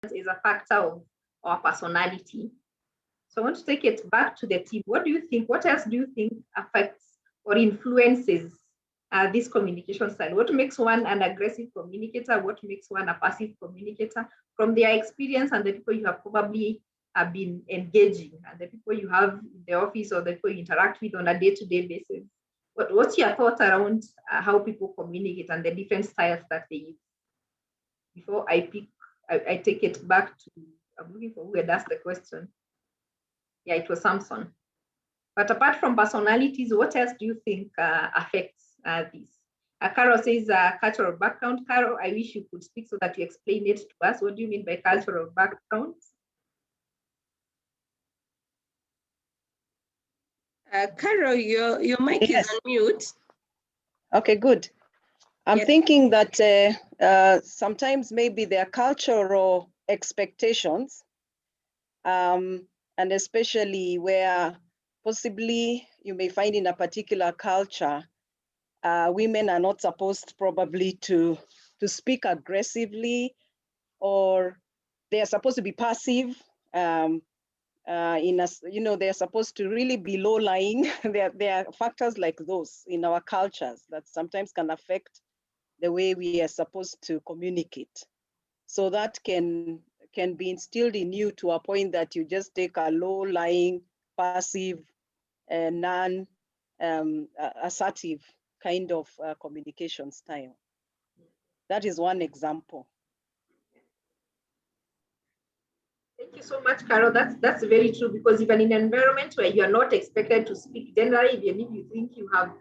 is a factor of our personality. So I want to take it back to the team. What do you think? What else do you think affects or influences this communication style? What makes one an aggressive communicator? What makes one a passive communicator? From their experience and the people you have probably been engaging, and the people you have in the office or the people you interact with on a day-to-day basis. What's your thought around how people communicate and the different styles that they use? Before I take it back to, I'm looking for who had asked the question. Yeah, it was Samson. But apart from personalities, what else do you think affects this? Carol says cultural background. Carol, I wish you could speak so that you explain it to us. What do you mean by cultural background? Carol, your mic is on mute. Okay, good. I'm thinking that sometimes maybe there are cultural expectations, and especially where possibly you may find in a particular culture, women are not supposed probably to speak aggressively, or they are supposed to be passive. They're supposed to really be low-lying. There are factors like those in our cultures that sometimes can affect the way we are supposed to communicate. So that can be instilled in you to a point that you just take a low-lying, passive, non-assertive kind of communication style. That is one example. Thank you so much, Carol. That's very true, because even in an environment where you are not expected to speak generally, even if you think you have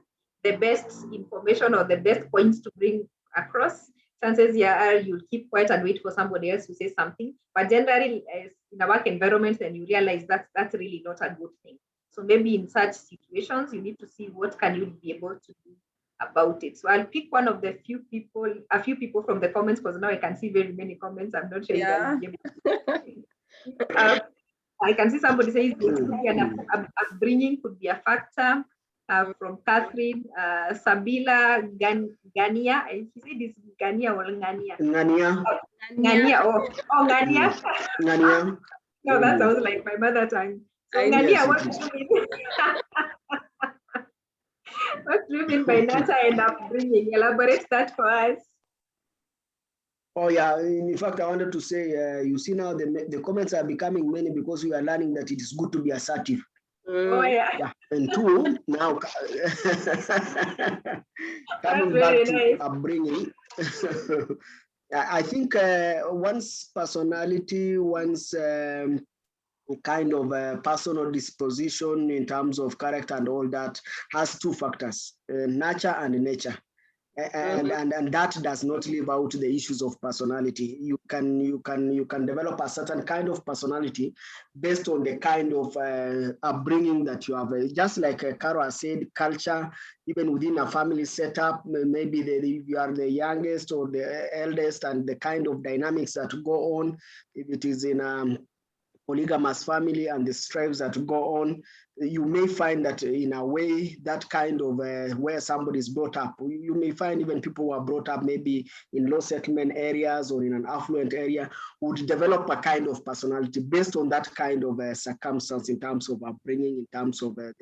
the best information or the best points to bring across, chances you'll keep quiet and wait for somebody else to say something. But generally, in a work environment, then you realize that's really not a good thing. So maybe in such situations, you need to see what can you be able to do about it. So I'll pick one of a few people from the comments, because now I can see very many comments. I'm not sure if I'll be able to. I can see somebody says upbringing could be a factor. From Catherine, Sabila Gania. She said it's Gania or Ngania? Ngania. Ngania. Oh, Ngania. Ngania. No, that sounds like my mother tongue. So Ngania, what do you mean? What do you mean by nurture and upbringing? Elaborate that for us. Oh yeah, in fact, I wanted to say, you see now the comments are becoming many because we are learning that it is good to be assertive. Oh yeah. And two, now coming back to upbringing, I think one's personality, one's kind of personal disposition in terms of character and all that has two factors, nurture and nature. And that does not leave out the issues of personality. You can develop a certain kind of personality based on the kind of upbringing that you have. Just like Carol has said, culture, even within a family setup, maybe you are the youngest or the eldest, and the kind of dynamics that go on, if it is in a polygamous family and the strives that go on, you may find that in a way, that kind of where somebody is brought up, you may find even people who are brought up maybe in low settlement areas or in an affluent area would develop a kind of personality based on that kind of circumstance in terms of upbringing, in terms of the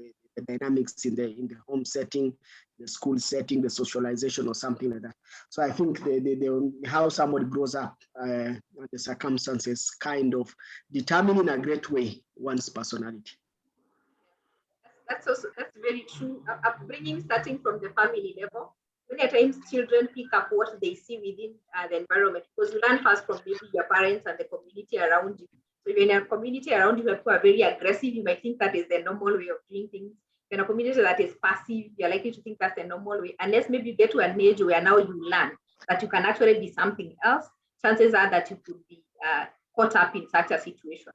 dynamics in the home setting, the school setting, the socialization or something like that. So I think how somebody grows up, the circumstances kind of determine in a great way one's personality. That's very true. Upbringing starting from the family level. Many times children pick up what they see within the environment, because you learn first from maybe your parents and the community around you. So if you're in a community around you who are very aggressive, you might think that is the normal way of doing things. In a community that is passive, you're likely to think that's the normal way, unless maybe you get to an age where now you learn that you can actually be something else. Chances are that you could be caught up in such a situation.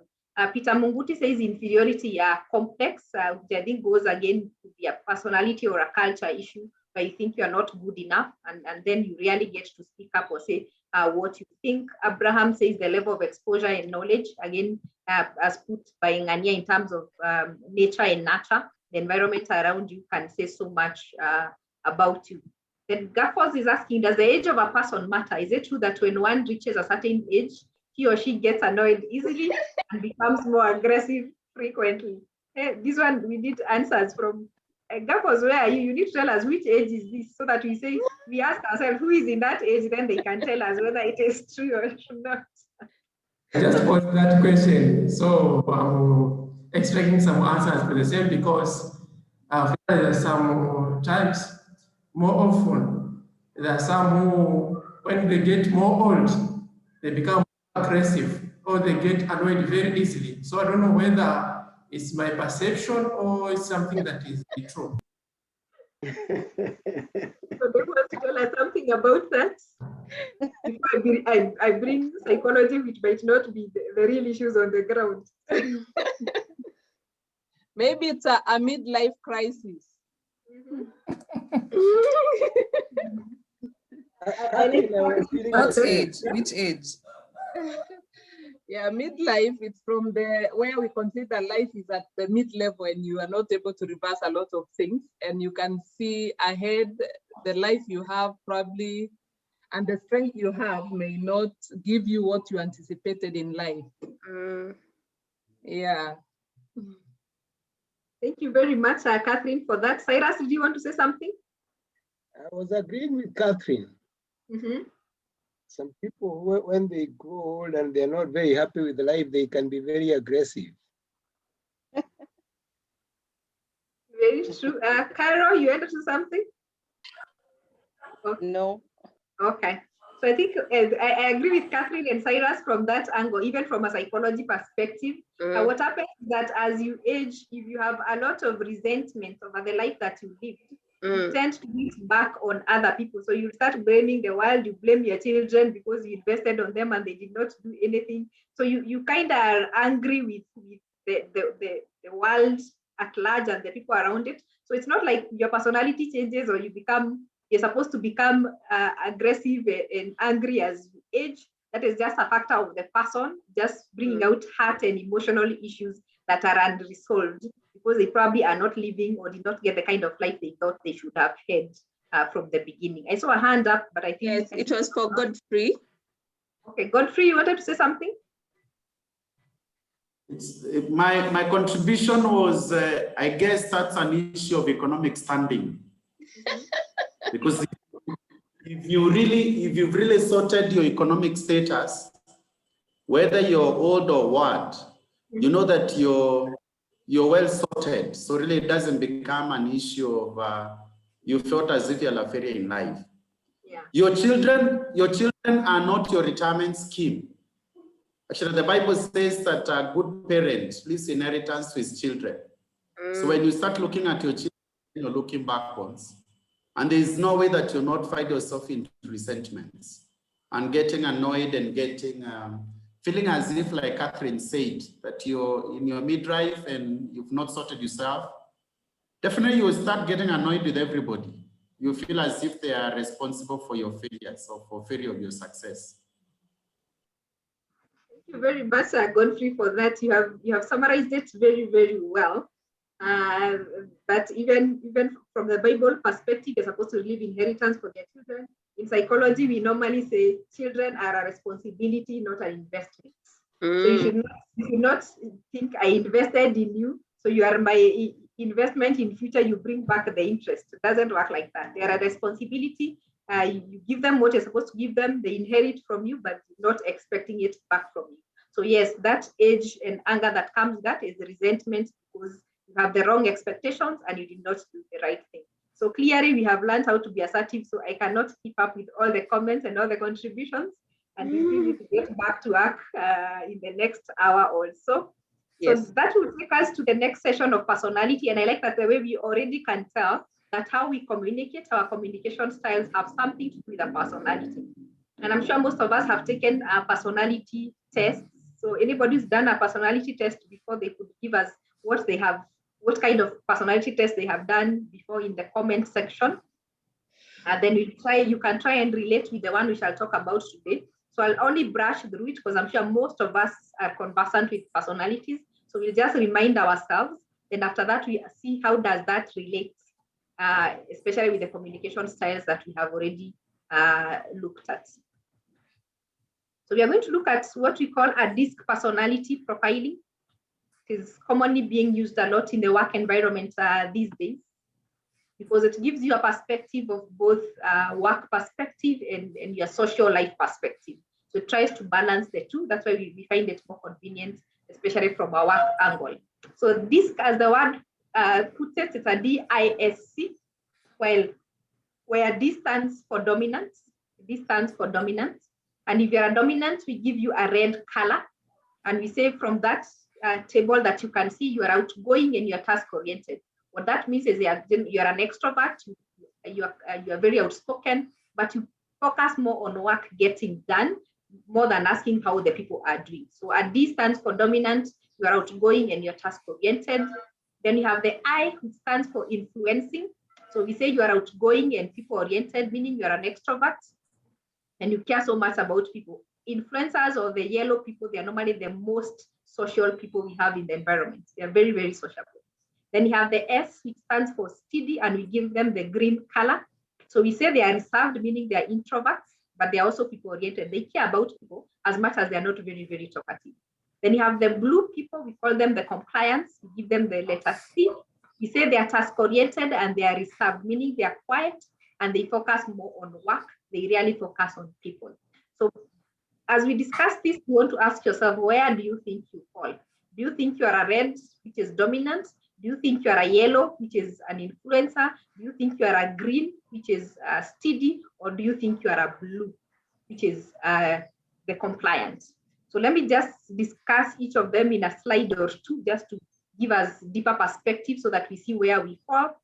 Peter Munguti says inferiority are complex, which I think goes again to be a personality or a culture issue, where you think you're not good enough, and then you really get to speak up or say what you think. Abraham says the level of exposure and knowledge, again, as put by Ngania in terms of nature and nurture. The environment around you can say so much about you. Then Gaffos is asking, does the age of a person matter? Is it true that when one reaches a certain age, he or she gets annoyed easily and becomes more aggressive frequently. This one, we need answers from Gapos, where are you? You need to tell us which age is this, so that we ask ourselves who is in that age, then they can tell us whether it is true or not. I just posed that question, so I'm expecting some answers for the same, because there are some times, more often, there are some who, when they get more old, they become aggressive or they get annoyed very easily. So I don't know whether it's my perception or it's something that is true. So they want to tell us something about that before I bring psychology, which might not be the real issues on the ground. Maybe it's a midlife crisis. What age? Which age? Yeah, midlife, it's from where we consider life is at the mid-level and you are not able to reverse a lot of things, and you can see ahead the life you have probably, and the strength you have may not give you what you anticipated in life. Yeah. Thank you very much, Catherine, for that. Cyrus, did you want to say something? I was agreeing with Catherine. Some people, when they grow old and they're not very happy with life, they can be very aggressive. Very true. Cairo, you want to say something? No. Okay. So I think I agree with Catherine and Cyrus from that angle, even from a psychology perspective. What happens is that as you age, if you have a lot of resentment over the life that you lived, you tend to look back on other people. So you start blaming the world, you blame your children because you invested on them and they did not do anything. So you kind of are angry with the world at large and the people around it. So it's not like your personality changes or you're supposed to become aggressive and angry as you age. That is just a factor of the person, just bringing out heart and emotional issues that are unresolved because they probably are not living or did not get the kind of life they thought they should have had from the beginning. I saw a hand up, but I think yes, it was for Godfrey. Okay, Godfrey, you wanted to say something? My contribution was, I guess that's an issue of economic standing. Because if you've really sorted your economic status, whether you're old or what, you know that you're well sorted. So really it doesn't become an issue of you felt as if you're a failure in life. Yeah. Your children are not your retirement scheme. Actually, the Bible says that a good parent leaves inheritance to his children. So when you start looking at your children, you're looking backwards. And there is no way that you'll not find yourself into resentments and getting annoyed and getting, feeling as if, like Catherine said, that you're in your midlife and you've not sorted yourself. Definitely you will start getting annoyed with everybody. You feel as if they are responsible for your failures or for failure of your success. Thank you very much, Godfrey, for that. You have summarized it very, very well. But even from the Bible perspective, you're supposed to leave inheritance for their children. In psychology, we normally say children are a responsibility, not an investment. So you should not think I invested in you, so you are my investment in future, you bring back the interest. It doesn't work like that. They are a responsibility. You give them what you're supposed to give them, they inherit from you, but not expecting it back from you. So yes, that age and anger that comes, that is resentment because you have the wrong expectations and you did not do the right thing. So clearly we have learned how to be assertive, so I cannot keep up with all the comments and all the contributions, and we really need to get back to work in the next hour or so. Yes. So that will take us to the next session of personality, and I like that the way we already can tell that how we communicate, our communication styles have something to do with our personality. And I'm sure most of us have taken a personality test. So anybody who's done a personality test before, they could give us what kind of personality test they have done before in the comment section. And then you can try and relate with the one we shall talk about today. So I'll only brush through it because I'm sure most of us are conversant with personalities. So we'll just remind ourselves. And after that, we see how does that relate, especially with the communication styles that we have already looked at. So we are going to look at what we call a DISC personality profiling. It is commonly being used a lot in the work environment these days, because it gives you a perspective of both work perspective and your social life perspective. So it tries to balance the two. That's why we find it more convenient, especially from a work angle. So DISC, as the word puts it, it's a DISC, where D stands for dominant. D stands for dominant. And if you're a dominant, we give you a red color. And we say from that table that you can see, you are outgoing and you're task-oriented. What that means is you're an extrovert, you're very outspoken, but you focus more on work getting done more than asking how the people are doing. So a D stands for dominant, you are outgoing and you're task-oriented. Then you have the I, which stands for influencing. So we say you are outgoing and people-oriented, meaning you are an extrovert and you care so much about people. Influencers or the yellow people, they are normally the most social people we have in the environment. They are very, very sociable. Then you have the S, which stands for steady, and we give them the green color. So we say they are reserved, meaning they are introverts, but they are also people-oriented. They care about people as much as they are not very, very talkative. Then you have the blue people, we call them the compliance. We give them the letter C. We say they are task-oriented and they are reserved, meaning they are quiet and they focus more on work. They really focus on people. So as we discuss this, you want to ask yourself, where do you think you fall? Do you think you are a red, which is dominant? Do you think you are a yellow, which is an influencer? Do you think you are a green, which is steady? Or do you think you are a blue, which is the compliant? So let me just discuss each of them in a slide or two, just to give us deeper perspective so that we see where we fall.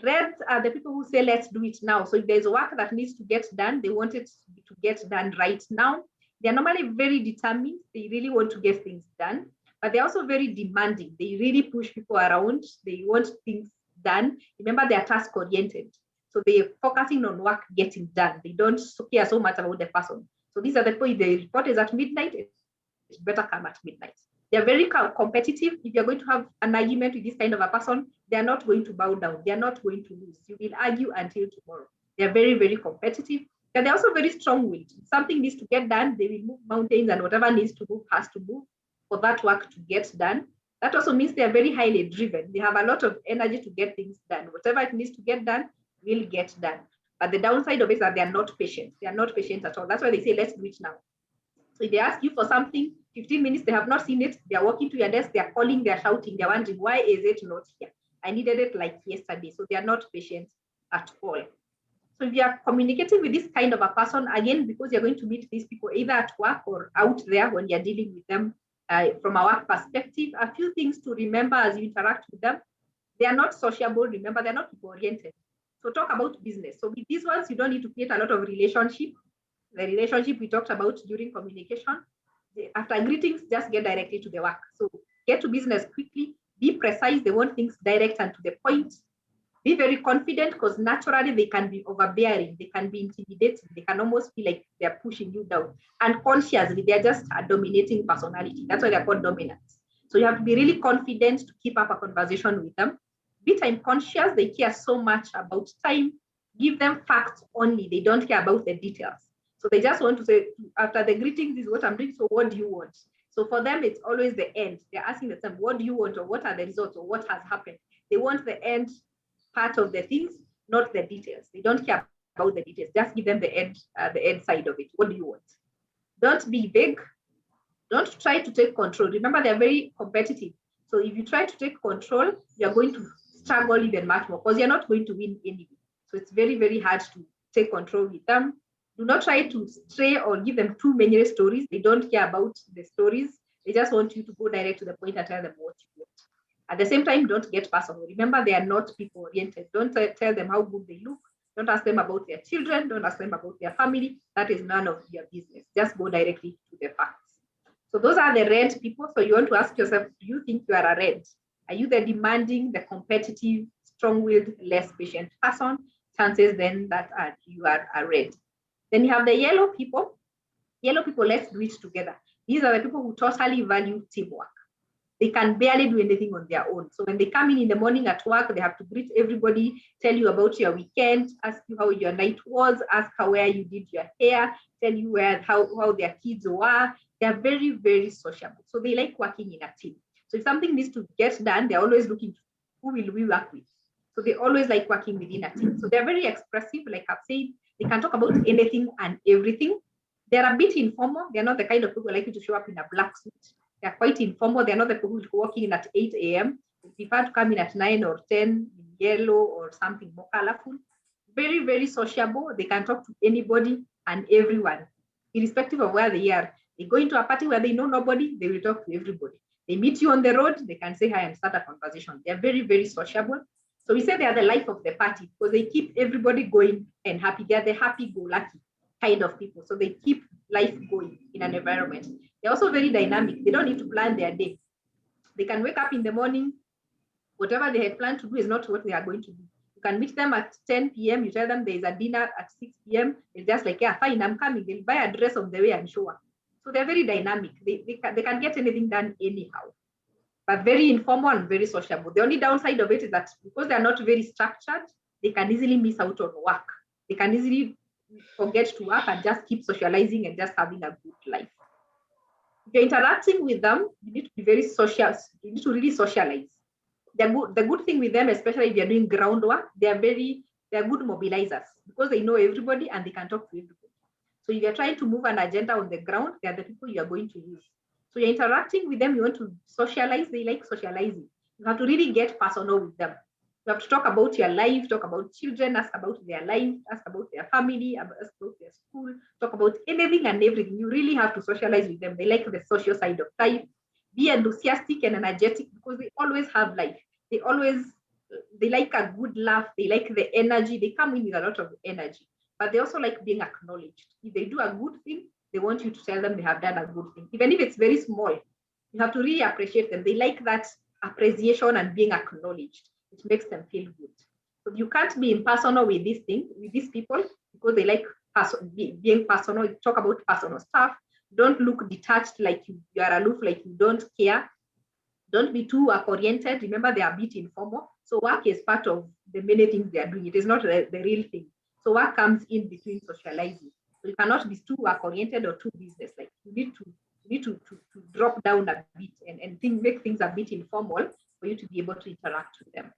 Reds are the people who say, let's do it now. So if there's work that needs to get done, they want it to get done right now. They're normally very determined. They really want to get things done, but they're also very demanding. They really push people around. They want things done. Remember, they're task oriented. So they're focusing on work getting done. They don't care so much about the person. So these are the people, if the report is at midnight, it's better come at midnight. They're very competitive. If you're going to have an argument with this kind of a person, they're not going to bow down. They're not going to lose. You will argue until tomorrow. They're very, very competitive. And they're also very strong-willed. If something needs to get done, they will move mountains, and whatever needs to move has to move for that work to get done. That also means they're very highly driven. They have a lot of energy to get things done. Whatever it needs to get done will get done. But the downside of it is that they're not patient. They are not patient at all. That's why they say, let's do it now. So if they ask you for something, 15 minutes, they have not seen it, they are walking to your desk, they are calling, they are shouting, they're wondering, why is it not here? I needed it like yesterday. So they are not patient at all. So if you are communicating with this kind of a person, again, because you're going to meet these people either at work or out there when you're dealing with them from a work perspective, a few things to remember as you interact with them. They are not sociable. Remember, they're not people-oriented. So talk about business. So with these ones, you don't need to create a lot of relationship. The relationship we talked about during communication. After greetings, just get directly to the work. So get to business quickly, be precise. They want things direct and to the point. Be very confident, because naturally they can be overbearing, they can be intimidating, they can almost feel like they're pushing you down. And consciously, they're just a dominating personality. That's why they're called dominant. So you have to be really confident to keep up a conversation with them. Be time conscious, they care so much about time. Give them facts only, they don't care about the details. So they just want to say, after the greetings, this is what I'm doing, so what do you want? So for them, it's always the end. They're asking themselves, what do you want, or what are the results, or what has happened? They want the end part of the things, not the details. They don't care about the details. Just give them the end side of it. What do you want? Don't be vague. Don't try to take control. Remember, they're very competitive. So if you try to take control, you're going to struggle even much more, because you're not going to win anyway. So it's very, very hard to take control with them. Do not try to stray or give them too many stories. They don't care about the stories. They just want you to go direct to the point and tell them what you want. At the same time, don't get personal. Remember, they are not people-oriented. Don't tell them how good they look. Don't ask them about their children. Don't ask them about their family. That is none of your business. Just go directly to the facts. So those are the red people. So you want to ask yourself, do you think you are a red? Are you the demanding, the competitive, strong-willed, less patient person? Chances then that you are a red. Then you have the yellow people. Yellow people, let's do it together. These are the people who totally value teamwork. They can barely do anything on their own. So when they come in the morning at work, they have to greet everybody, tell you about your weekend, ask you how your night was, ask how where you did your hair, tell you how their kids were. They're very, very sociable. So they like working in a team. So if something needs to get done, they're always looking to who will we work with. So they always like working within a team. So they're very expressive, like I've said. They can talk about anything and everything. They're a bit informal. They're not the kind of people who like you to show up in a black suit. They're quite informal. They're not the people who are working in at 8 a.m. They prefer to come in at 9 or 10 in yellow or something more colorful. Very, very sociable. They can talk to anybody and everyone, irrespective of where they are. They go into a party where they know nobody, they will talk to everybody. They meet you on the road, they can say hi and start a conversation. They're very, very sociable. So we say they are the life of the party because they keep everybody going and happy. They're the happy-go-lucky kind of people. So they keep life going in an environment. They're also very dynamic. They don't need to plan their day. They can wake up in the morning. Whatever they had planned to do is not what they are going to do. You can meet them at 10 p.m. You tell them there's a dinner at 6 p.m. They're just like, yeah, fine, I'm coming. They'll buy a dress on the way and show up. So they're very dynamic. They can get anything done anyhow, but very informal and very sociable. The only downside of it is that because they're not very structured, they can easily miss out on work. They can easily forget to work and just keep socializing and just having a good life. If you're interacting with them, you need to be very social. You need to really socialize. The good thing with them, especially if you're doing groundwork, they're good mobilizers because they know everybody and they can talk to everybody. So if you're trying to move an agenda on the ground, they're the people you're going to use. So you're interacting with them, you want to socialize, they like socializing. You have to really get personal with them. You have to talk about your life, talk about children, ask about their life, ask about their family, ask about their school, talk about anything and everything. You really have to socialize with them. They like the social side of life. Be enthusiastic and energetic because they always have life. They like a good laugh. They like the energy. They come in with a lot of energy, but they also like being acknowledged. If they do a good thing, they want you to tell them they have done a good thing. Even if it's very small, you have to really appreciate them. They like that appreciation and being acknowledged. It makes them feel good. So you can't be impersonal with these people because they like being personal. Talk about personal stuff. Don't look detached like you are aloof, like you don't care. Don't be too work-oriented. Remember, they are a bit informal. So work is part of the many things they are doing. It is not the real thing. So work comes in between socializing. So you cannot be too work-oriented or too business-like. You need to drop down a bit and make things a bit informal for you to be able to interact with them.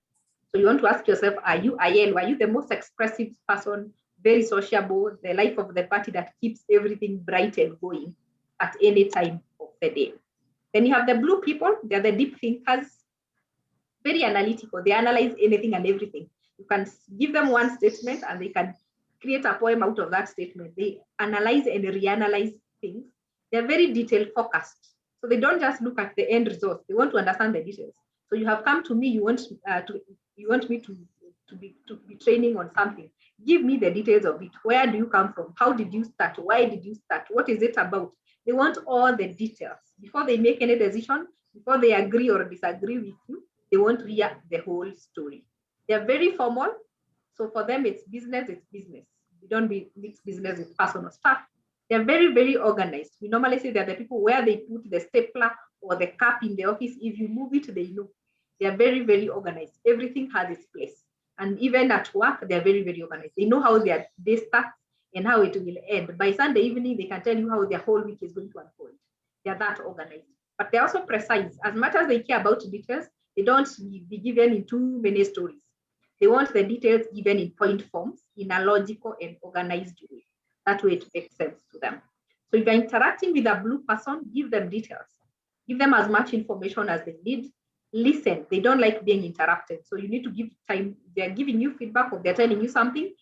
So you want to ask yourself, are you the most expressive person, very sociable, the life of the party that keeps everything bright and going at any time of the day? Then you have the blue people. They're the deep thinkers, very analytical. They analyze anything and everything. You can give them one statement and they can create a poem out of that statement. They analyze and reanalyze things. They're very detail focused. So they don't just look at the end result. They want to understand the details. So you have come to me, you want me to be training on something. Give me the details of it. Where do you come from? How did you start? Why did you start? What is it about? They want all the details. Before they make any decision, before they agree or disagree with you, they want to hear the whole story. They're very formal. So for them, it's business, it's business. We don't mix business with personal stuff. They're very, very organized. We normally say they're the people where they put the stapler or the cap in the office. If you move it, they know. They're very, very organized. Everything has its place. And even at work, they're very, very organized. They know how their day starts and how it will end. By Sunday evening, they can tell you how their whole week is going to unfold. They're that organized. But they're also precise. As much as they care about details, they don't be given in too many stories. They want the details given in point forms, in a logical and organized way. That way it makes sense to them. So if you're interacting with a blue person, give them details. Give them as much information as they need. Listen. They don't like being interrupted. So you need to give time. They're giving you feedback or they're telling you something,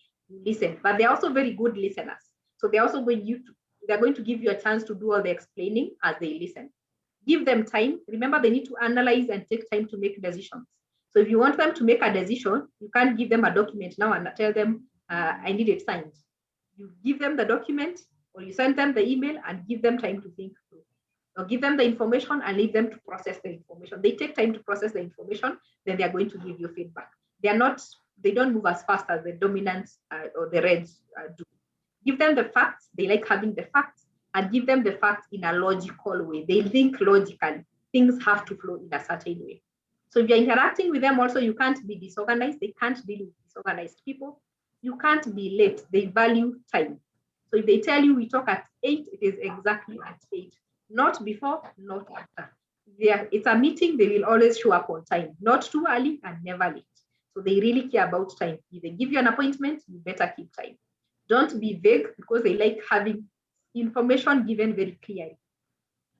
listen. But they're also very good listeners. So they're also going to give you a chance to do all the explaining as they listen. Give them time. Remember, they need to analyze and take time to make decisions. So if you want them to make a decision, you can't give them a document now and tell them, I need it signed. You give them the document or you send them the email and give them time to think through. Or give them the information and leave them to process the information. They take time to process the information, then they're going to give you feedback. They don't move as fast as the dominants or the reds do. Give them the facts. They like having the facts and give them the facts in a logical way. They think logically. things have to flow in a certain way. So if you're interacting with them also, you can't be disorganized. They can't deal with disorganized people. You can't be late. They value time. So if they tell you we talk at 8, it is exactly at 8. Not before, not after. It's a meeting, they will always show up on time. Not too early and never late. So they really care about time. If they give you an appointment, you better keep time. Don't be vague, because they like having information given very clearly.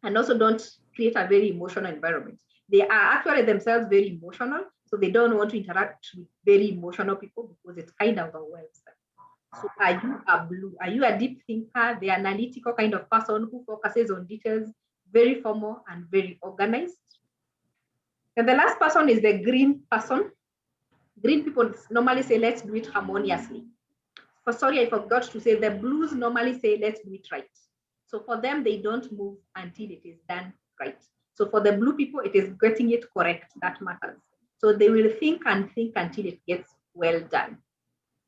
And also don't create a very emotional environment. They are actually themselves very emotional, so they don't want to interact with very emotional people because it's kind of overwhelms them. So are you a blue? Are you a deep thinker, the analytical kind of person who focuses on details, very formal and very organized? And the last person is the green person. Green people normally say, let's do it harmoniously. Sorry, I forgot to say, the blues normally say, let's do it right. So for them, they don't move until it is done right. So for the blue people, it is getting it correct that matters. So they will think and think until it gets well done.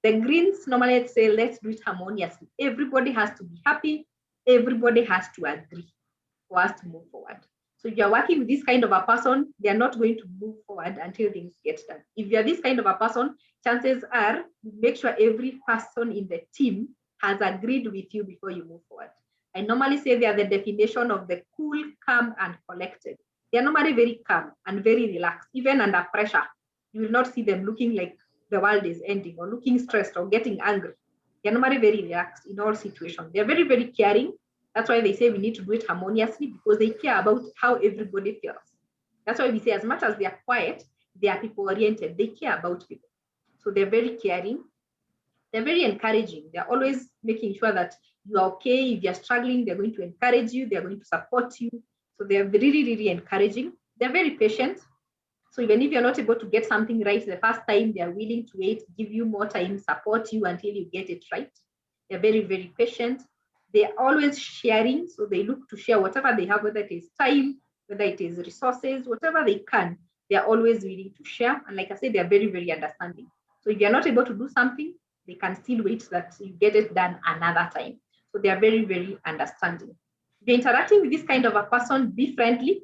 The greens normally say, let's do it harmoniously. Everybody has to be happy. Everybody has to agree for us to move forward. So if you're working with this kind of a person, they're not going to move forward until things get done. If you're this kind of a person, chances are you make sure every person in the team has agreed with you before you move forward. I normally say they are the definition of the cool, calm, and collected. They are normally very calm and very relaxed, even under pressure. You will not see them looking like the world is ending or looking stressed or getting angry. They're normally very relaxed in all situations. They're very, very caring. That's why they say we need to do it harmoniously, because they care about how everybody feels. That's why we say as much as they are quiet, they are people-oriented. They care about people. So they're very caring. They're very encouraging. They're always making sure that you are okay. If you're struggling, they're going to encourage you. They're going to support you. So they're really, really encouraging. They're very patient. So even if you're not able to get something right the first time, they're willing to wait, give you more time, support you until you get it right. They're very, very patient. They're always sharing. So they look to share whatever they have, whether it is time, whether it is resources, whatever they can, they're always willing to share. And like I said, they're very, very understanding. So if you're not able to do something, they can still wait that you get it done another time. So they are very, very understanding. If you're interacting with this kind of a person, be friendly.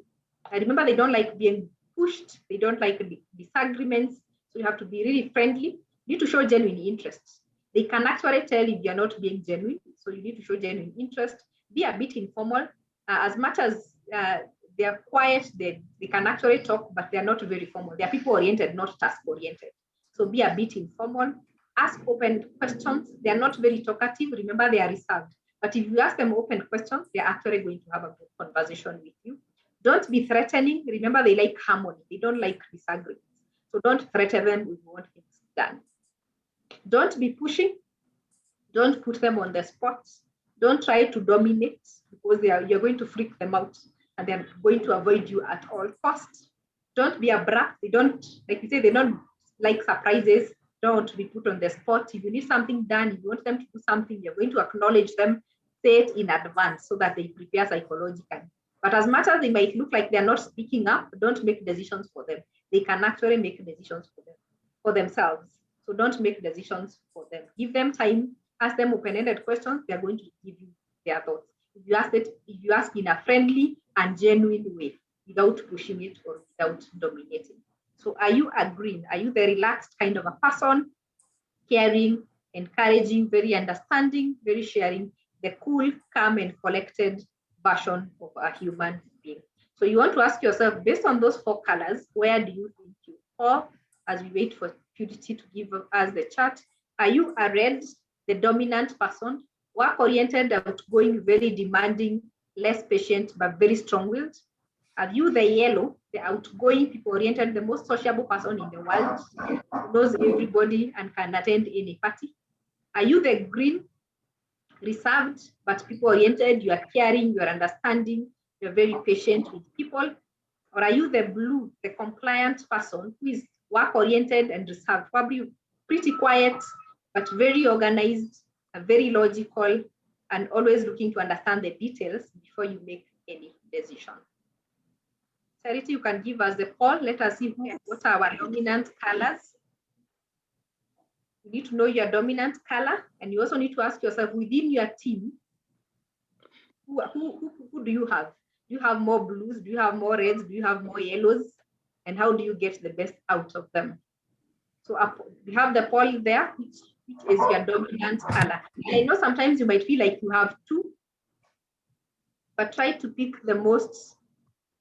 I remember they don't like being pushed. They don't like disagreements. So you have to be really friendly. You need to show genuine interest. They can actually tell if you're not being genuine. So you need to show genuine interest. Be a bit informal. As much as they're quiet, they can actually talk, but they're not very formal. They're people-oriented, not task-oriented. So be a bit informal. Ask open questions. They're not very talkative. Remember, they are reserved. But if you ask them open questions, they're actually going to have a good conversation with you. Don't be threatening. Remember, they like harmony. They don't like disagreements. So don't threaten them if you want things done. Don't be pushing. Don't put them on the spot. Don't try to dominate, because you're going to freak them out and they're going to avoid you at all costs. Don't be abrupt. They don't, like you say, they don't like surprises. Don't be put on the spot. If you need something done, if you want them to do something, you're going to acknowledge them, say it in advance so that they prepare psychologically. But as much as they might look like they're not speaking up, don't make decisions for them. They can actually make decisions for themselves. So don't make decisions for them. Give them time, ask them open-ended questions, they're going to give you their thoughts. If you ask in a friendly and genuine way, without pushing it or without dominating. So are you agreeing? Are you the relaxed kind of a person, caring, encouraging, very understanding, very sharing, the cool, calm, and collected version of a human being? So you want to ask yourself, based on those 4 colors, where do you think you fall? As we wait for Purity to give us the chart, are you a red, the dominant person, work-oriented, outgoing, very demanding, less patient, but very strong-willed? Are you the yellow, the outgoing, people-oriented, the most sociable person in the world, who knows everybody and can attend any party? Are you the green, reserved, but people-oriented, you are caring, you are understanding, you're very patient with people? Or are you the blue, the compliant person who is work-oriented and reserved, probably pretty quiet, but very organized, very logical, and always looking to understand the details before you make any decision? Charity, you can give us the poll. Let us see what are our dominant colors. You need to know your dominant color, and you also need to ask yourself within your team, who do you have? Do you have more blues? Do you have more reds? Do you have more yellows? And how do you get the best out of them? So you have the pole there, which is your dominant color. I know sometimes you might feel like you have two, but try to pick the most.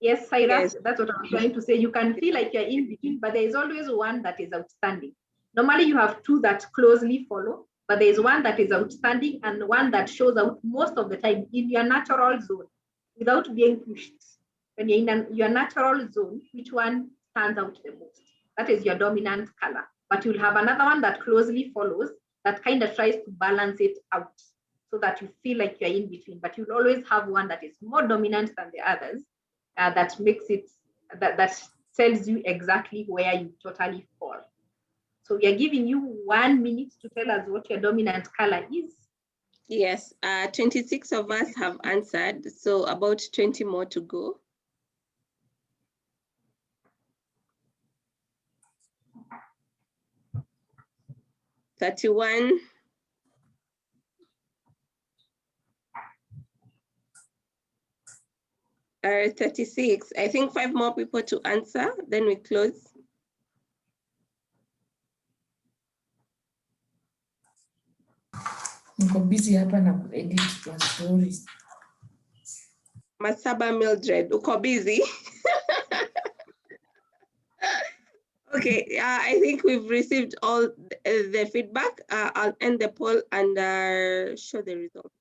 Yes, Cyrus, Yes. that's what I'm trying to say. You can feel like you're in between, but there is always one that is outstanding. Normally you have two that closely follow, but there is one that is outstanding and one that shows out most of the time in your natural zone without being pushed. When you're in your natural zone, which one stands out the most? That is your dominant color. But you'll have another one that closely follows that kind of tries to balance it out so that you feel like you're in between. But you'll always have one that is more dominant than the others. That makes it, that tells you exactly where you totally fall. So we are giving you 1 minute to tell us what your dominant color is. Yes, 26 of us have answered, so about 20 more to go. $31. 36. I think 5 more people to answer, then we close. Niko busy hapa na edit kwa stories. Masaba Mildred, uko busy? Okay, I think we've received all the feedback. I'll end the poll and show the results.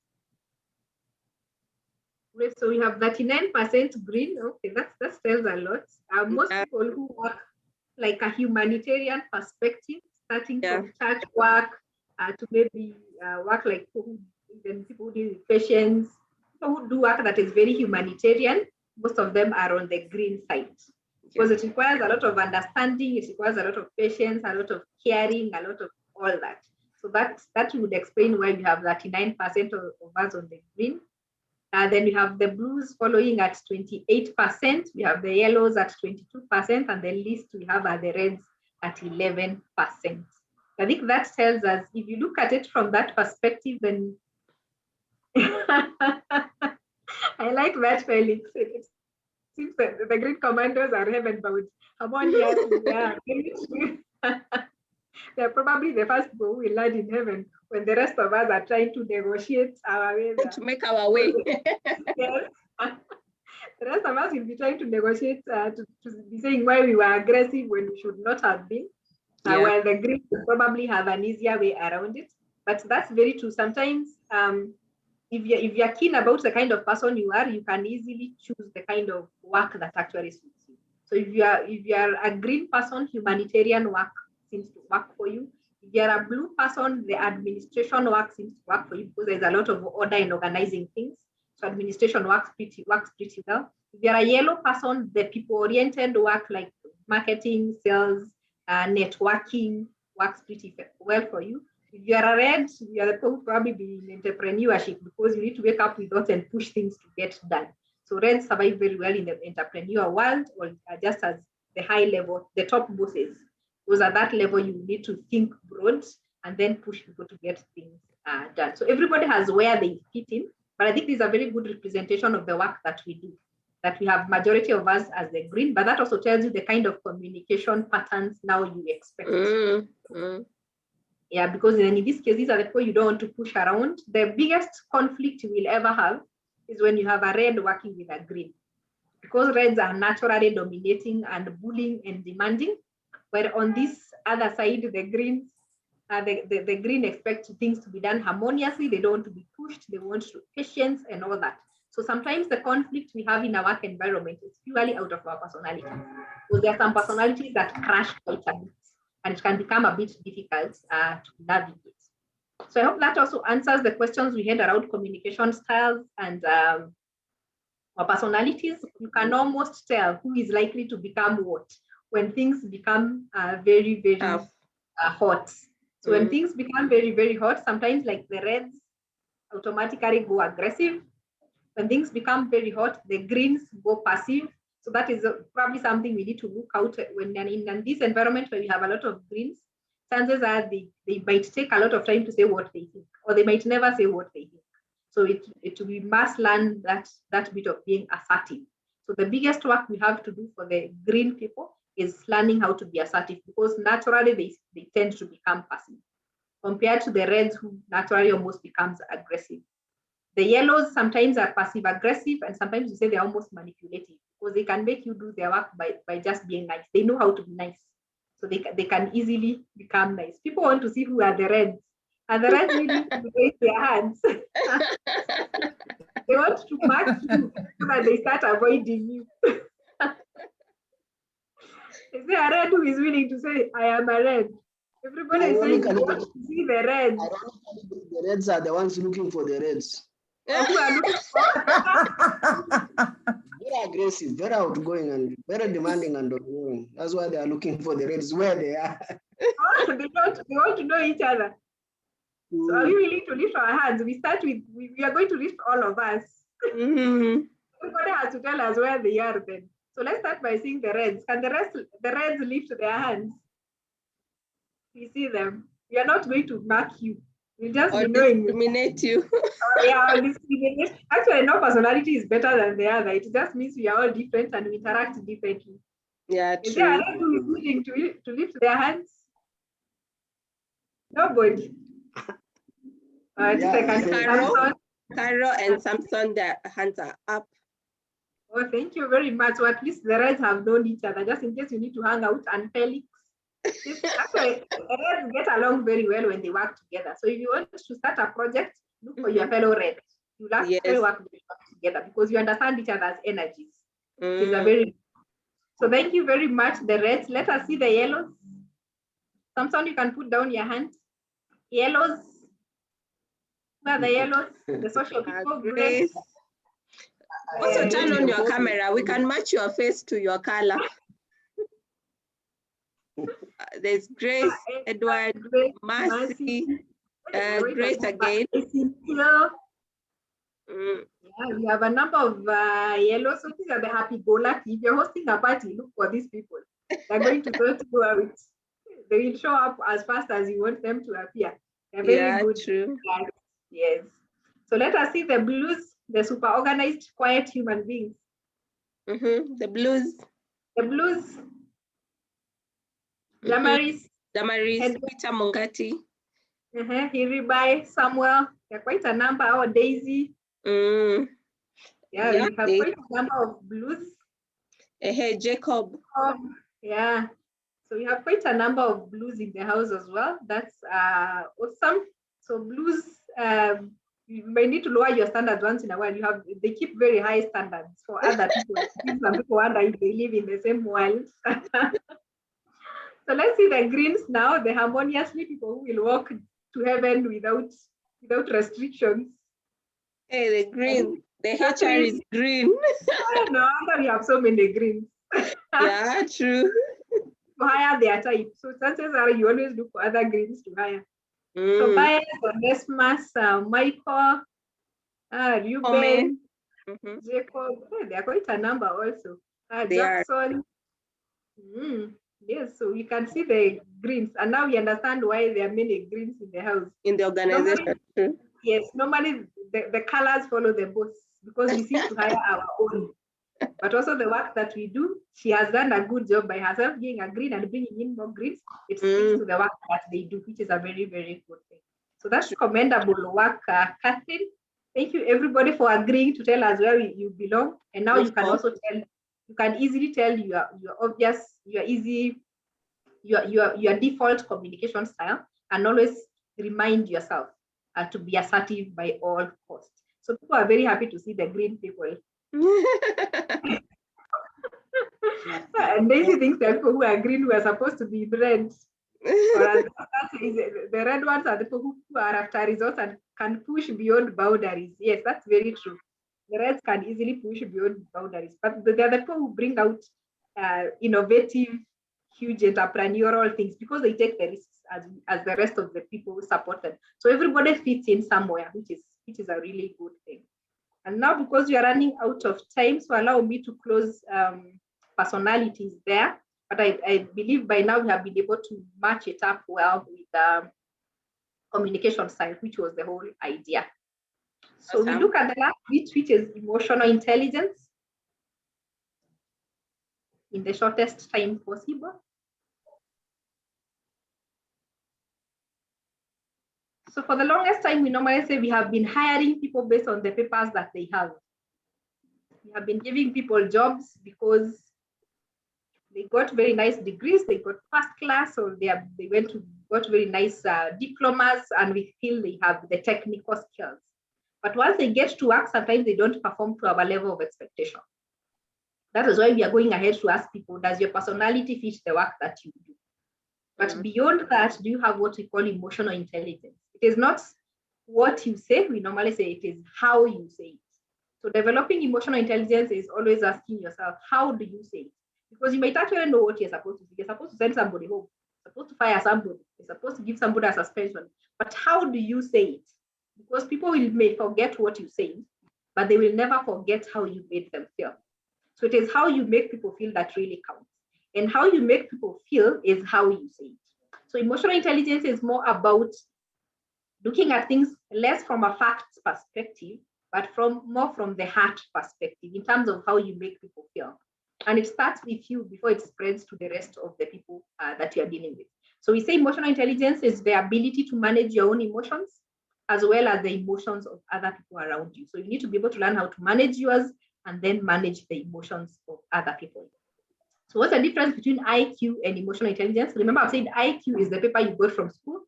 So we have 39% green. Okay, that tells a lot. Most people who work like a humanitarian perspective, starting from church work to maybe work like even people who deal with patients, people who do work that is very humanitarian, most of them are on the green side. Because it requires a lot of understanding, it requires a lot of patience, a lot of caring, a lot of all that. So that would explain why we have 39% of us on the green. Then we have the blues following at 28%. We have the yellows at 22%, and the least we have are the reds at 11%. I think that tells us, if you look at it from that perspective, then I like that, Felix. It seems that the green commandos are heaven bound. They're probably the first people who will land in heaven when the rest of us are trying to negotiate our way there. To make our way. Yes. The rest of us will be trying to negotiate to be saying why we were aggressive when we should not have been. While the Greeks will probably have an easier way around it. But that's very true. Sometimes if you're keen about the kind of person you are, you can easily choose the kind of work that actually suits you. So if you are a green person, humanitarian work seems to work for you. If you're a blue person, the administration work seems to work for you because there's a lot of order in organizing things. So administration works pretty well. If you're a yellow person, the people-oriented work like marketing, sales, networking works pretty well for you. If you're a red, you're the people who probably be in entrepreneurship because you need to wake up with us and push things to get done. So reds survive very well in the entrepreneur world, or just as the high level, the top bosses. Because at that level, you need to think broad and then push people to get things done. So everybody has where they fit in, but I think this is a very good representation of the work that we do, that we have majority of us as the green, but that also tells you the kind of communication patterns now you expect. Yeah, because in this case, these are the people you don't want to push around. The biggest conflict you will ever have is when you have a red working with a green, because reds are naturally dominating and bullying and demanding. Where on this other side, the greens, the green expect things to be done harmoniously. They don't want to be pushed. They want patience and all that. So sometimes the conflict we have in our work environment is purely out of our personality. So there are some personalities that crash quite a bit, and it can become a bit difficult to navigate. So I hope that also answers the questions we had around communication styles and our personalities. You can almost tell who is likely to become what when things become very, very hot. So when things become very, very hot, sometimes like the reds automatically go aggressive. When things become very hot, the greens go passive. So that is probably something we need to look out when in this environment where we have a lot of greens. Chances are they might take a lot of time to say what they think, or they might never say what they think. So we must learn that bit of being assertive. So the biggest work we have to do for the green people is learning how to be assertive, because naturally they tend to become passive compared to the reds, who naturally almost becomes aggressive. The yellows sometimes are passive aggressive, and sometimes you say they're almost manipulative, because they can make you do their work by just being nice. They know how to be nice. So they can easily become nice. People want to see who are the reds. And the reds need to raise their hands. They want to mark you so that they start avoiding you. Is there a red who is willing to say, I am a red? Everybody is saying, we want to see the reds. The reds are the ones looking for the reds. Who are looking for? Very aggressive, very outgoing, and very demanding and outgoing. That's why they are looking for the reds where they are. They want to know each other. So are we willing to lift our hands? We start with, we are going to lift all of us. Everybody has to tell us where they are then. So let's start by seeing the reds. Can the reds lift their hands? We see them. We are not going to mark you. We'll just be knowing discriminate you. Yeah, discriminate. Actually, no personality is better than the other. It just means we are all different and we interact differently. Yeah, is there a red who is willing to lift their hands? Nobody. Carol and Samson, their hands are up. Oh, thank you very much. So at least the reds have known each other, just in case you need to hang out. And Felix, actually, reds get along very well when they work together. So if you want to start a project, look for your fellow reds. You actually work together because you understand each other's energies. It's a very so thank you very much, the reds. Let us see the yellows. Samson, you can put down your hand. Yellows. Where are the yellows? The social people. Grace. Also turn on your camera. We can match your face to your color. There's Grace, Edward, Mercy, Grace again. Yeah, we have a number of yellows. So these are the happy-go-lucky. If you're hosting a party, look for these people. They're going to go out. They will show up as fast as you want them to appear. They're very good. True. Yes. So let us see the blues, the super organized, quiet human beings. The blues. The blues. Damaris. Peter Mungati. Hiribai, Samuel. There are quite a number. Or Daisy. Yeah, we have quite a number of blues. Jacob. Yeah. So we have quite a number of blues in the house as well. That's awesome. So blues, you may need to lower your standards once in a while. They keep very high standards for other people. Some people wonder if they live in the same world. So let's see the greens now, the harmoniously people who will walk to heaven without restrictions. Hey, the green, the HR is green. No, we have so many greens. Yeah, true. To hire their type. So chances are you always look for other greens to hire. So Bias, Onesimus, Michael, Ruben, Jacob. There are quite a number also. Jackson. Yes, so you can see the greens, and now we understand why there are many greens in the house. In the organization. Normally the colors follow the boss because we seem to hire our own. But also the work that we do, she has done a good job by herself being a green and bringing in more greens. It speaks to the work that they do, which is a very, very good thing. So that's commendable work, Catherine. Thank you everybody for agreeing to tell us where you belong. And now you can also tell, you can easily tell your obvious, your default communication style, and always remind yourself to be assertive by all costs. So people are very happy to see the green people. And Daisy thinks that people who are green who are supposed to be red. The red ones are the people who are after results and can push beyond boundaries. Yes, that's very true. The reds can easily push beyond boundaries, but they're the people who bring out innovative, huge entrepreneurial things because they take the risks as the rest of the people who support them. So everybody fits in somewhere, which is a really good thing. And now, because we are running out of time, so allow me to close personalities there. But I believe by now we have been able to match it up well with the communication side, which was the whole idea. So we look at the last bit, which is emotional intelligence in the shortest time possible. So for the longest time, we normally say we have been hiring people based on the papers that they have. We have been giving people jobs because they got very nice degrees, they got first class, or they got very nice diplomas, and we feel they have the technical skills. But once they get to work, sometimes they don't perform to our level of expectation. That is why we are going ahead to ask people, does your personality fit the work that you do? But beyond that, do you have what we call emotional intelligence? It is not what you say. We normally say it is how you say it. So developing emotional intelligence is always asking yourself, how do you say it? Because you might actually know what you're supposed to do. You're supposed to send somebody home. You're supposed to fire somebody. You're supposed to give somebody a suspension. But how do you say it? Because people may forget what you say, but they will never forget how you made them feel. So it is how you make people feel that really counts. And how you make people feel is how you say it. So emotional intelligence is more about looking at things less from a facts perspective, but more from the heart perspective in terms of how you make people feel. And it starts with you before it spreads to the rest of the people that you're dealing with. So we say emotional intelligence is the ability to manage your own emotions as well as the emotions of other people around you. So you need to be able to learn how to manage yours and then manage the emotions of other people. So what's the difference between IQ and emotional intelligence? Remember, I've said IQ is the paper you got from school,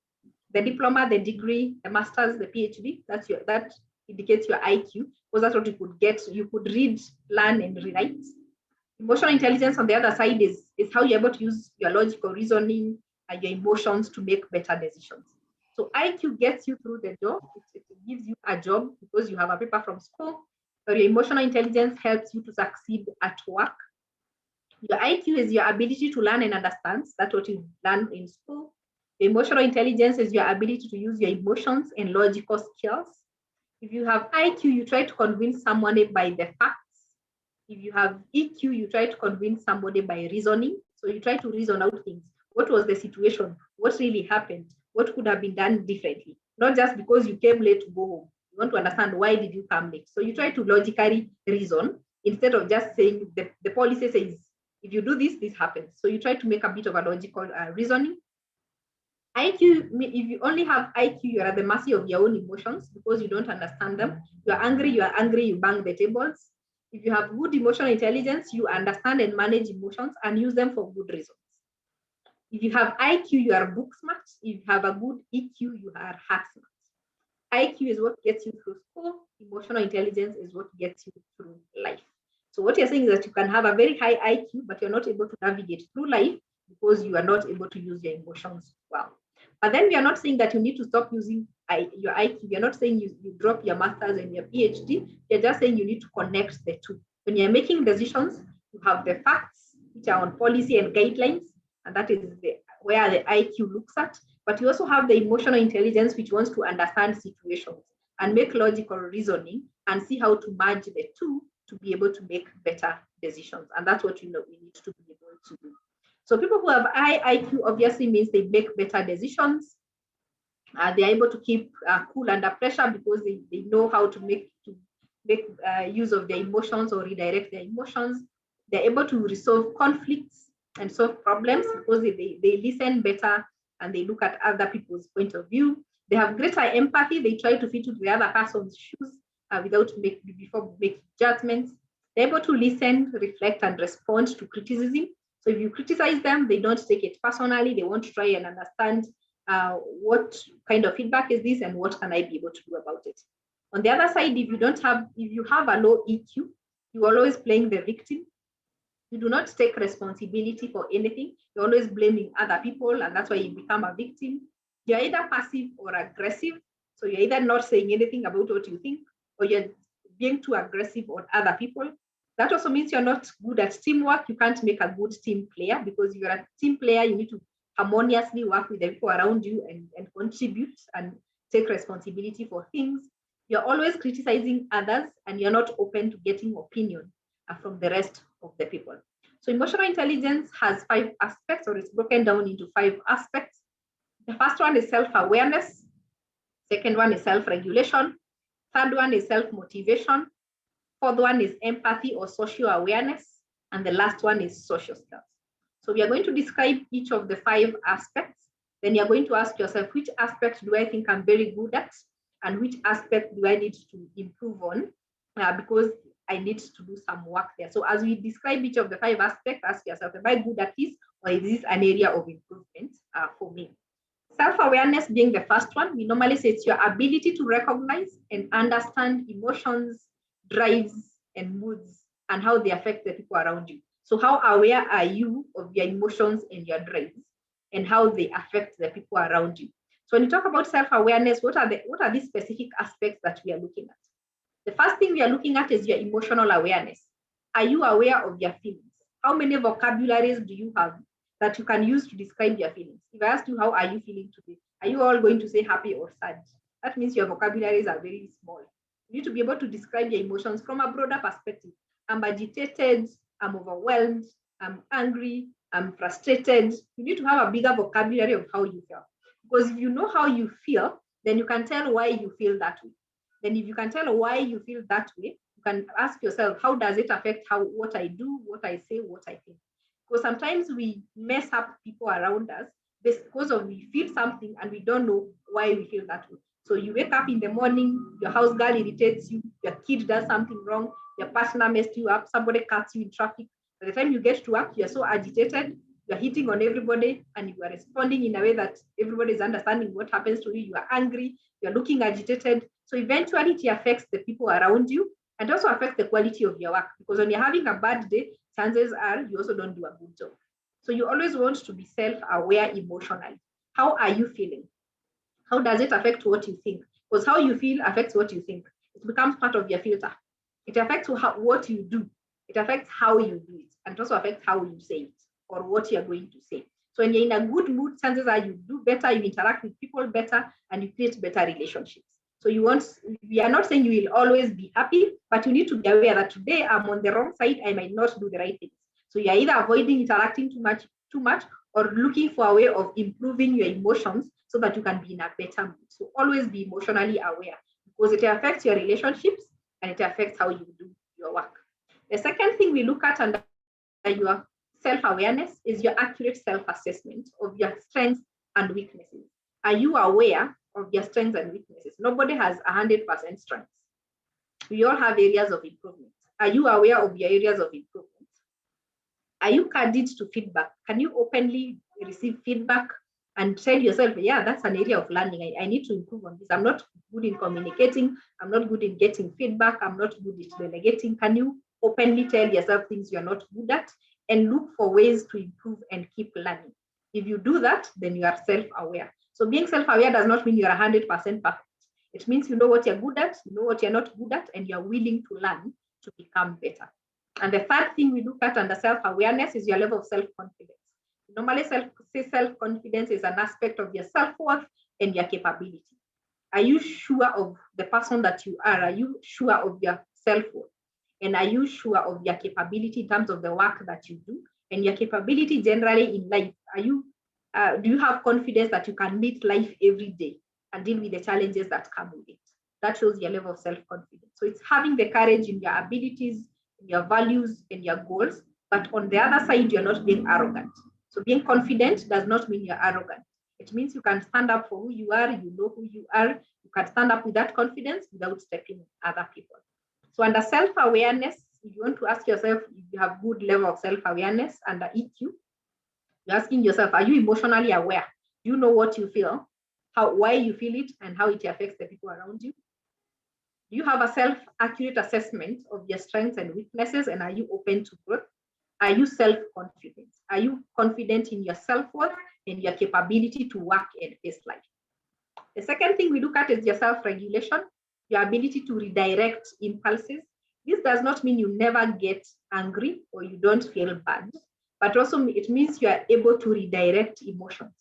the diploma, the degree, the master's, the PhD. That indicates your IQ, because that's what you could get. You could read, learn, and rewrite. Emotional intelligence on the other side is how you're able to use your logical reasoning and your emotions to make better decisions. So IQ gets you through the door. It gives you a job because you have a paper from school. Or your emotional intelligence helps you to succeed at work. Your IQ is your ability to learn and understand. That's what you learn in school. Your emotional intelligence is your ability to use your emotions and logical skills. If you have IQ, you try to convince somebody by the facts. If you have EQ, you try to convince somebody by reasoning. So you try to reason out things. What was the situation? What really happened? What could have been done differently? Not just because you came late to go home. You want to understand why did you come late. So you try to logically reason instead of just saying the policy says, if you do this, this happens. So you try to make a bit of a logical reasoning. IQ, if you only have IQ, you're at the mercy of your own emotions because you don't understand them. You're angry, you bang the tables. If you have good emotional intelligence, you understand and manage emotions and use them for good reasons. If you have IQ, you are book smart. If you have a good EQ, you are heart smart. IQ is what gets you through school. Emotional intelligence is what gets you through life. So what you're saying is that you can have a very high IQ, but you're not able to navigate through life because you are not able to use your emotions well. But then we are not saying that you need to stop using your IQ. We are not saying you drop your master's and your PhD. You're just saying you need to connect the two. When you're making decisions, you have the facts, which are on policy and guidelines, and that is where the IQ looks at. But you also have the emotional intelligence, which wants to understand situations and make logical reasoning and see how to merge the two to be able to make better decisions. And that's what we need to be able to do. So people who have high IQ obviously means they make better decisions. They're able to keep cool under pressure because they know how to make use of their emotions or redirect their emotions. They're able to resolve conflicts and solve problems because they listen better and they look at other people's point of view. They have greater empathy. They try to fit into the other person's shoes before making judgments. They're able to listen, reflect, and respond to criticism. So if you criticize them, they don't take it personally. They want to try and understand what kind of feedback is this and what can I be able to do about it. On the other side, if you have a low EQ, you're always playing the victim. You do not take responsibility for anything. You're always blaming other people, and that's why you become a victim. You're either passive or aggressive. So you're either not saying anything about what you think, or you're being too aggressive on other people. That also means you're not good at teamwork. You can't make a good team player because you're a team player. You need to harmoniously work with the people around you and contribute and take responsibility for things. You're always criticizing others and you're not open to getting opinion from the rest of the people. So emotional intelligence has 5 aspects, or it's broken down into 5 aspects. The first one is self-awareness. Second one is self-regulation. Third one is self-motivation. Fourth one is empathy or social awareness. And the last one is social skills. So we are going to describe each of the 5 aspects. Then you're going to ask yourself, which aspect do I think I'm very good at? And which aspect do I need to improve on? Because I need to do some work there. So as we describe each of the 5 aspects, ask yourself, am I good at this, or is this an area of improvement for me? Self-awareness being the first one, we normally say it's your ability to recognize and understand emotions, drives, and moods, and how they affect the people around you. So how aware are you of your emotions and your drives, and how they affect the people around you? So when you talk about self-awareness, what are these specific aspects that we are looking at? The first thing we are looking at is your emotional awareness. Are you aware of your feelings? How many vocabularies do you have that you can use to describe your feelings? If I ask you, how are you feeling today? Are you all going to say happy or sad? That means your vocabularies are very small. You need to be able to describe your emotions from a broader perspective. I'm agitated, I'm overwhelmed, I'm angry, I'm frustrated. You need to have a bigger vocabulary of how you feel. Because if you know how you feel, then you can tell why you feel that way. Then if you can tell why you feel that way, you can ask yourself, how does it affect what I do, what I say, what I think? Because sometimes we mess up people around us because of we feel something and we don't know why we feel that way. So you wake up in the morning, your house girl irritates you, your kid does something wrong, your partner messed you up, somebody cuts you in traffic. By the time you get to work, you're so agitated, you're hitting on everybody, and you are responding in a way that everybody is understanding what happens to you. You are angry, you're looking agitated. So eventually it affects the people around you and also affects the quality of your work. Because when you're having a bad day, chances are you also don't do a good job. So you always want to be self-aware emotionally. How are you feeling? How does it affect what you think? Because how you feel affects what you think. It becomes part of your filter. It affects what you do. It affects how you do it. And it also affects how you say it or what you're going to say. So when you're in a good mood, chances are you do better, you interact with people better, and you create better relationships. So we are not saying you will always be happy, but you need to be aware that today I'm on the wrong side, I might not do the right things. So you're either avoiding interacting too much, or looking for a way of improving your emotions so that you can be in a better mood. So always be emotionally aware because it affects your relationships and it affects how you do your work. The second thing we look at under your self-awareness is your accurate self-assessment of your strengths and weaknesses. Are you aware of your strengths and weaknesses? Nobody has 100% strengths. We all have areas of improvement. Are you aware of your areas of improvement? Are you candid to feedback? Can you openly receive feedback and tell yourself, yeah, that's an area of learning. I need to improve on this. I'm not good in communicating. I'm not good in getting feedback. I'm not good at delegating. Can you openly tell yourself things you're not good at and look for ways to improve and keep learning? If you do that, then you are self-aware. So being self-aware does not mean you're 100% perfect. It means you know what you're good at, you know what you're not good at, and you're willing to learn to become better. And the third thing we look at under self-awareness is your level of self-confidence. Normally, self-confidence is an aspect of your self-worth and your capability. Are you sure of the person that you are? Are you sure of your self-worth? And are you sure of your capability in terms of the work that you do and your capability generally in life? Do you have confidence that you can meet life every day and deal with the challenges that come with it? That shows your level of self-confidence. So it's having the courage in your abilities, in your values, and your goals. But on the other side, you're not being arrogant. So being confident does not mean you're arrogant. It means you can stand up for who you are, you know who you are, you can stand up with that confidence without stepping on other people. So under self-awareness, if you want to ask yourself if you have good level of self-awareness under EQ, you're asking yourself, are you emotionally aware? Do you know what you feel, why you feel it, and how it affects the people around you? Do you have a self-accurate assessment of your strengths and weaknesses, and are you open to growth? Are you self-confident? Are you confident in your self-worth and your capability to work and face life? The second thing we look at is your self-regulation, your ability to redirect impulses. This does not mean you never get angry or you don't feel bad, but also it means you are able to redirect emotions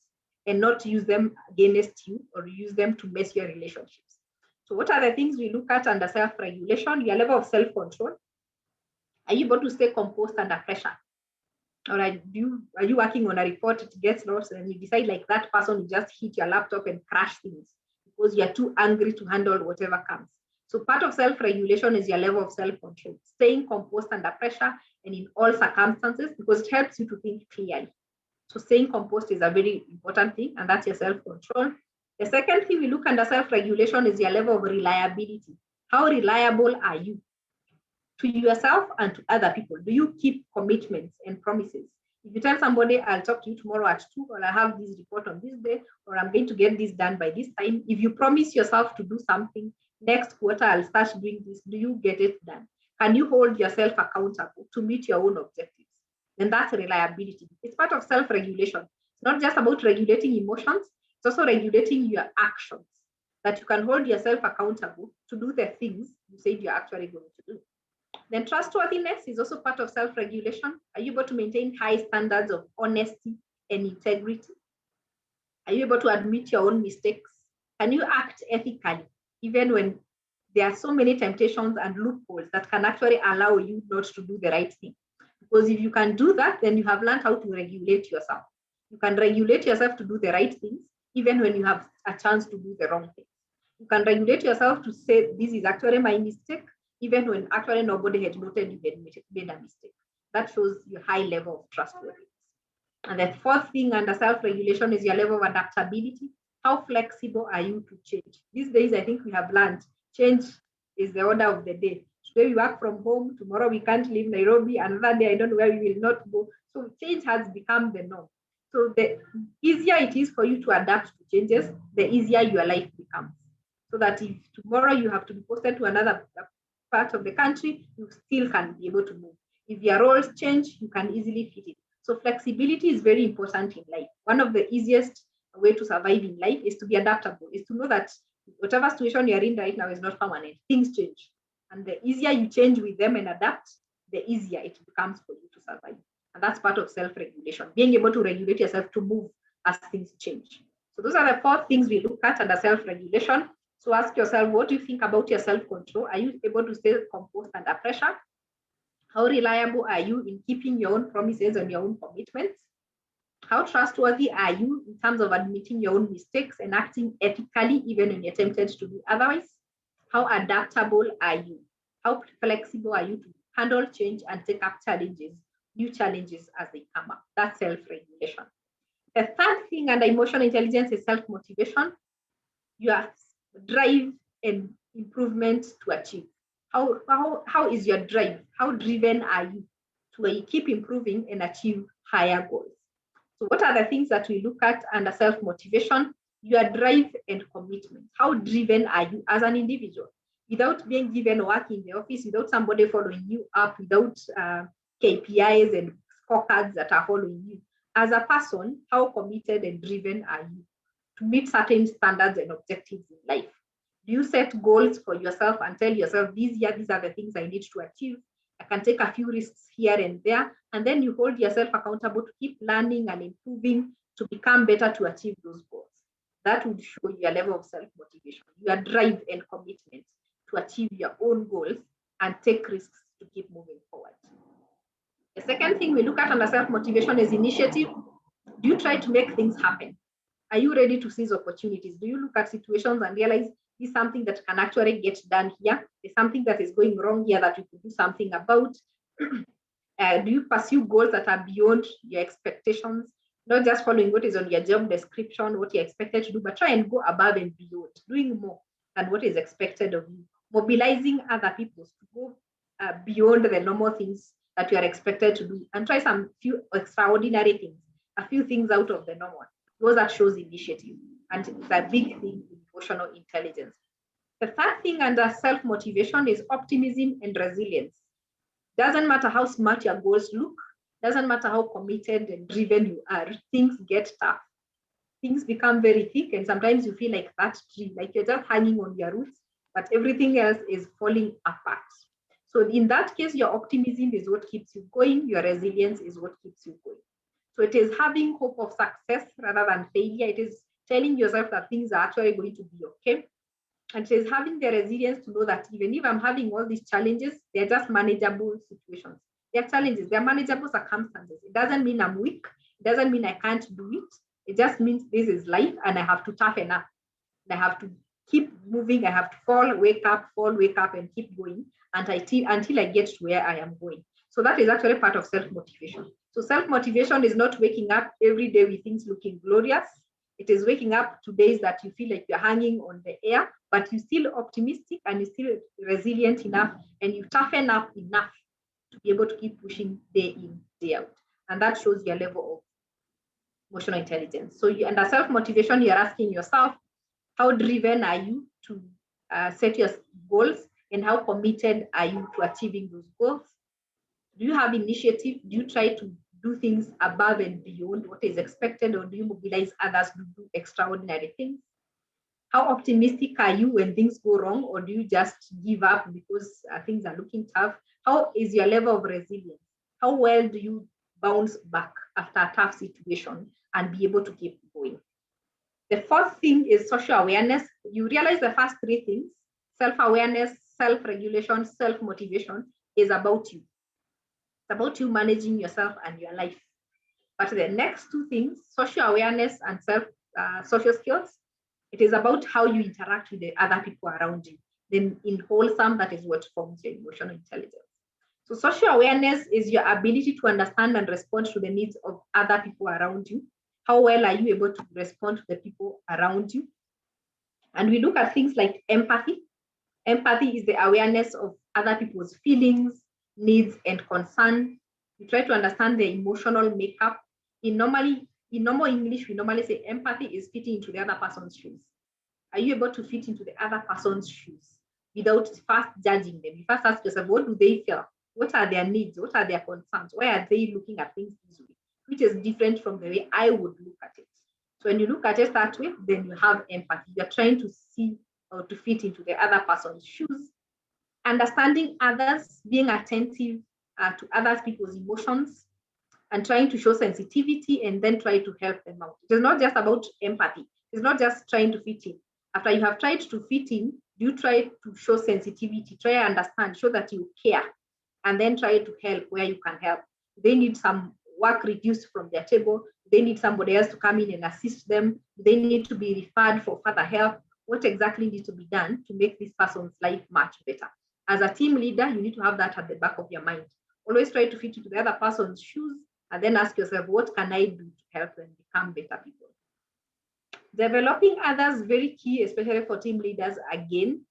and not use them against you or use them to mess your relationships. So what are the things we look at under self-regulation? Your level of self-control. Are you able to stay composed under pressure? Or are you working on a report, it gets lost, and you decide like that person will just hit your laptop and crash things because you're too angry to handle whatever comes? So part of self-regulation is your level of self-control, staying composed under pressure and in all circumstances, because it helps you to think clearly. So staying composed is a very important thing, and that's your self-control. The second thing we look under self-regulation is your level of reliability. How reliable are you to yourself and to other people? Do you keep commitments and promises? If you tell somebody, I'll talk to you tomorrow at 2, or I have this report on this day, or I'm going to get this done by this time, if you promise yourself to do something, next quarter I'll start doing this, do you get it done? Can you hold yourself accountable to meet your own objectives? And that's reliability. It's part of self-regulation. It's not just about regulating emotions, it's also regulating your actions, that you can hold yourself accountable to do the things you said you're actually going to do. Then trustworthiness is also part of self-regulation. Are you able to maintain high standards of honesty and integrity? Are you able to admit your own mistakes? Can you act ethically, even when there are so many temptations and loopholes that can actually allow you not to do the right thing? Because if you can do that, then you have learned how to regulate yourself. You can regulate yourself to do the right things, even when you have a chance to do the wrong things. You can regulate yourself to say, this is actually my mistake, even when actually nobody had noted you had made a mistake. That shows your high level of trustworthiness. And the fourth thing under self-regulation is your level of adaptability. How flexible are you to change? These days, I think we have learned change is the order of the day. Today we work from home, tomorrow we can't leave Nairobi, another day I don't know where we will not go. So change has become the norm. So the easier it is for you to adapt to changes, the easier your life becomes. So that if tomorrow you have to be posted to another part of the country, you still can be able to move. If your roles change, you can easily fit it. So flexibility is very important in life. One of the easiest way to survive in life is to be adaptable, is to know that whatever situation you're in right now is not permanent. Things change. And the easier you change with them and adapt, the easier it becomes for you to survive. And that's part of self-regulation, being able to regulate yourself to move as things change. So those are the 4 things we look at under self-regulation. So ask yourself, what do you think about your self-control? Are you able to stay composed under pressure? How reliable are you in keeping your own promises and your own commitments? How trustworthy are you in terms of admitting your own mistakes and acting ethically even when you're tempted to do otherwise? How adaptable are you? How flexible are you to handle change and take up challenges, new challenges as they come up? That's self-regulation. The third thing under emotional intelligence is self-motivation. Your drive and improvement to achieve. How is your drive? How driven are you to keep improving and achieve higher goals? So what are the things that we look at under self-motivation? Your drive and commitment. How driven are you as an individual? Without being given work in the office, without somebody following you up, without KPIs and scorecards that are following you. As a person, how committed and driven are you to meet certain standards and objectives in life? Do you set goals for yourself and tell yourself, these are the things I need to achieve? I can take a few risks here and there, and then you hold yourself accountable to keep learning and improving to become better to achieve those goals. That would show your level of self-motivation, your drive and commitment to achieve your own goals and take risks to keep moving forward. The second thing we look at under self-motivation is initiative. Do you try to make things happen? Are you ready to seize opportunities? Do you look at situations and realize this is something that can actually get done here? There's something that is going wrong here that you could do something about. Do you pursue goals that are beyond your expectations? Not just following what is on your job description, what you're expected to do, but try and go above and beyond, doing more than what is expected of you. Mobilizing other people to go beyond the normal things that you are expected to do and try some few extraordinary things, a few things out of the normal. Those that shows initiative, and it's a big thing in emotional intelligence. The third thing under self-motivation is optimism and resilience. Doesn't matter how smart your goals look, doesn't matter how committed and driven you are, things get tough. Things become very thick, and sometimes you feel like that tree, like you're just hanging on your roots, but everything else is falling apart. So in that case, your optimism is what keeps you going, your resilience is what keeps you going. So it is having hope of success rather than failure. It is telling yourself that things are actually going to be okay. And it is having the resilience to know that even if I'm having all these challenges, they're just manageable situations. They're challenges, they're manageable circumstances. It doesn't mean I'm weak. It doesn't mean I can't do it. It just means this is life and I have to toughen up. And I have to keep moving. I have to fall, wake up, and keep going until I get to where I am going. So that is actually part of self-motivation. So self-motivation is not waking up every day with things looking glorious. It is waking up to days that you feel like you're hanging on the air, but you're still optimistic and you're still resilient enough, and you toughen up enough to be able to keep pushing day in, day out. And that shows your level of emotional intelligence. So under self-motivation, you're asking yourself, how driven are you to set your goals, and how committed are you to achieving those goals? Do you have initiative? Do you try to do things above and beyond what is expected, or do you mobilize others to do extraordinary things? How optimistic are you when things go wrong, or do you just give up because things are looking tough? How is your level of resilience? How well do you bounce back after a tough situation and be able to keep going? The fourth thing is social awareness. You realize the first three things: self-awareness, self-regulation, self-motivation, is about you. It's about you managing yourself and your life. But the next two things, social awareness and social skills, it is about how you interact with the other people around you. Then in wholesome, that is what forms your emotional intelligence. So social awareness is your ability to understand and respond to the needs of other people around you. How well are you able to respond to the people around you? And we look at things like empathy. Empathy is the awareness of other people's feelings, needs, and concern. You try to understand their emotional makeup. In normal English, we normally say empathy is fitting into the other person's shoes. Are you able to fit into the other person's shoes without first judging them? You first ask yourself, what do they feel? What are their needs? What are their concerns? Why are they looking at things this way? Which is different from the way I would look at it. So when you look at it that way, then you have empathy. You're trying to see or to fit into the other person's shoes. Understanding others, being attentive to other people's emotions, and trying to show sensitivity and then try to help them out. It is not just about empathy. It's not just trying to fit in. After you have tried to fit in, you try to show sensitivity, try to understand, show that you care, and then try to help where you can help. They need some work reduced from their table. They need somebody else to come in and assist them. They need to be referred for further help. What exactly needs to be done to make this person's life much better? As a team leader, you need to have that at the back of your mind. Always try to fit into the other person's shoes, and then ask yourself, what can I do to help them become better people? Developing others, very key, especially for team leaders. Again,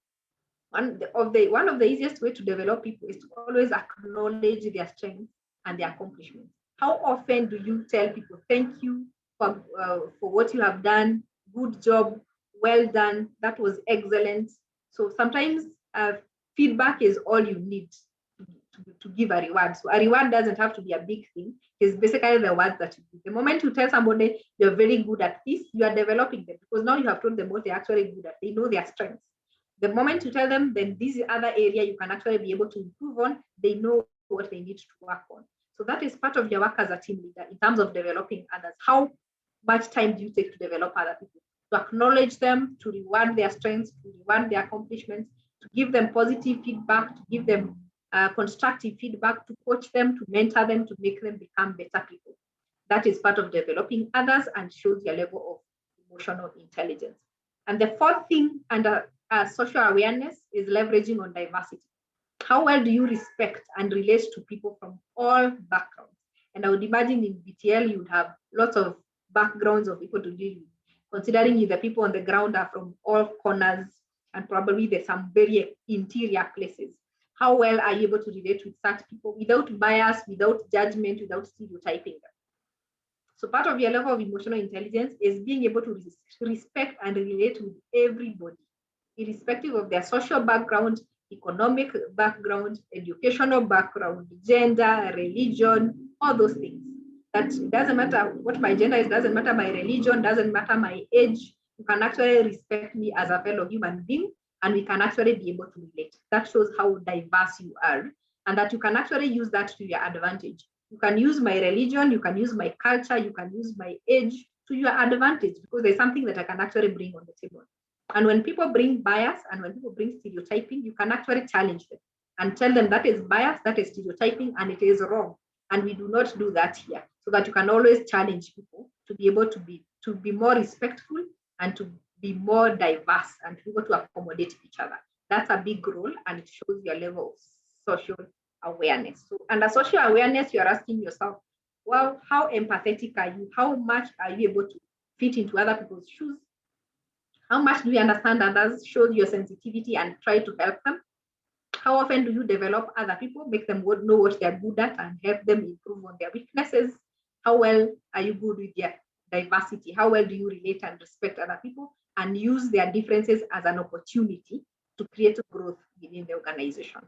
one of the easiest way to develop people is to always acknowledge their strengths and their accomplishments. How often do you tell people, thank you for what you have done, good job, well done, that was excellent? So sometimes feedback is all you need to give a reward. So a reward doesn't have to be a big thing. It's basically the words that you give. The moment you tell somebody you're very good at this, you are developing them, because now you have told them what they're actually good at. They know their strengths. The moment you tell them, then this other area you can actually be able to improve on, they know what they need to work on. So that is part of your work as a team leader in terms of developing others. How much time do you take to develop other people? To acknowledge them, to reward their strengths, to reward their accomplishments, to give them positive feedback, to give them constructive feedback, to coach them, to mentor them, to make them become better people. That is part of developing others and shows your level of emotional intelligence. And the fourth thing under social awareness is leveraging on diversity. How well do you respect and relate to people from all backgrounds? And I would imagine in BTL, you would have lots of backgrounds of people to deal with, considering the people on the ground are from all corners, and probably there's some very interior places. How well are you able to relate with such people without bias, without judgment, without stereotyping them? So part of your level of emotional intelligence is being able to respect and relate with everybody, irrespective of their social background, economic background, educational background, gender, religion, all those things. That doesn't matter what my gender is, doesn't matter my religion, doesn't matter my age. You can actually respect me as a fellow human being, and we can actually be able to relate. That shows how diverse you are, and that you can actually use that to your advantage. You can use my religion, you can use my culture, you can use my age to your advantage, because there's something that I can actually bring on the table. And when people bring bias and when people bring stereotyping, you can actually challenge them and tell them that is bias, that is stereotyping, and it is wrong. And we do not do that here, so that you can always challenge people to be able to be more respectful and to be more diverse and to be able to accommodate each other. That's a big role, and it shows your level of social awareness. So under social awareness, you're asking yourself, well, how empathetic are you? How much are you able to fit into other people's shoes? How much do you understand others? Show your sensitivity and try to help them. How often do you develop other people, make them know what they're good at and help them improve on their weaknesses? How well are you good with their diversity? How well do you relate and respect other people and use their differences as an opportunity to create growth within the organization?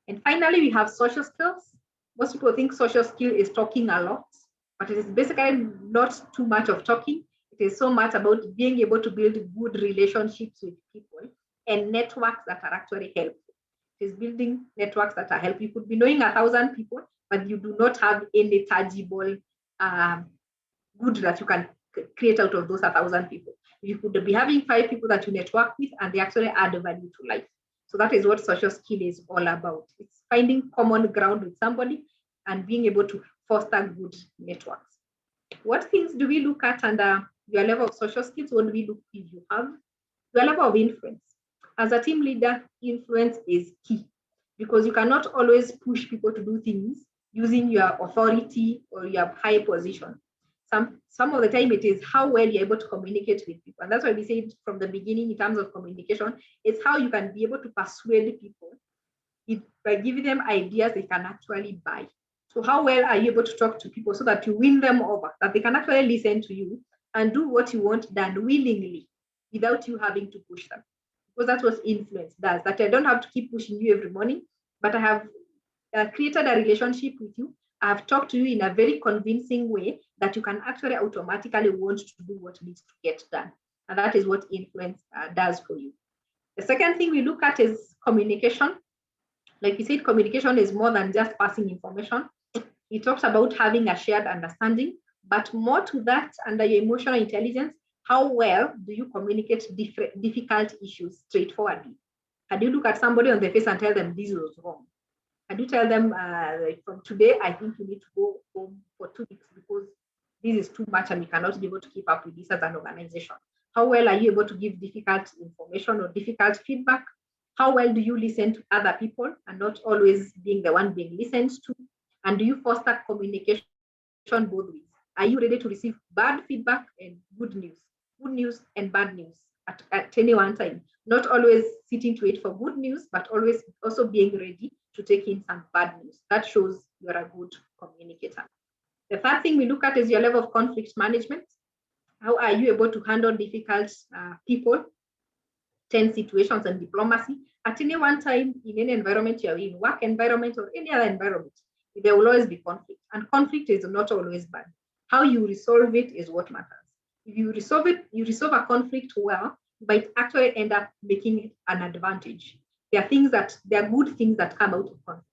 And finally, we have social skills. Most people think social skill is talking a lot, but it is basically not too much of talking. It is so much about being able to build good relationships with people and networks that are actually helpful. It is building networks that are helpful. You could be knowing 1,000 people, but you do not have any tangible good that you can create out of those 1,000 people. You could be having 5 people that you network with, and they actually add value to life. So that is what social skill is all about. It's finding common ground with somebody and being able to foster good networks. What things do we look at under your level of social skills? What do we look if you have your level of influence? As a team leader, influence is key because you cannot always push people to do things using your authority or your high position. Some of the time it is how well you're able to communicate with people. And that's why we said from the beginning in terms of communication, it's how you can be able to persuade people by giving them ideas they can actually buy. So how well are you able to talk to people so that you win them over, that they can actually listen to you and do what you want done willingly without you having to push them? Because that's what influence does, that I don't have to keep pushing you every morning, but I have created a relationship with you. I have talked to you in a very convincing way that you can actually automatically want to do what needs to get done. And that is what influence does for you. The second thing we look at is communication. Like we said, communication is more than just passing information. It talks about having a shared understanding, but more to that, under your emotional intelligence, how well do you communicate difficult issues straightforwardly? Can you look at somebody on the face and tell them this was wrong? Can you tell them from today, I think you need to go home for 2 weeks because this is too much and we cannot be able to keep up with this as an organization? How well are you able to give difficult information or difficult feedback? How well do you listen to other people and not always being the one being listened to? And do you foster communication both ways? Are you ready to receive bad feedback and good news and bad news at any one time? Not always sitting to wait for good news, but always also being ready to take in some bad news. That shows you're a good communicator. The third thing we look at is your level of conflict management. How are you able to handle difficult people, tense situations, and diplomacy at any one time in any environment you're in, work environment or any other environment? There will always be conflict, and conflict is not always bad. How you resolve it is what matters. If you resolve a conflict well, you might actually end up making it an advantage. There are good things that come out of conflict.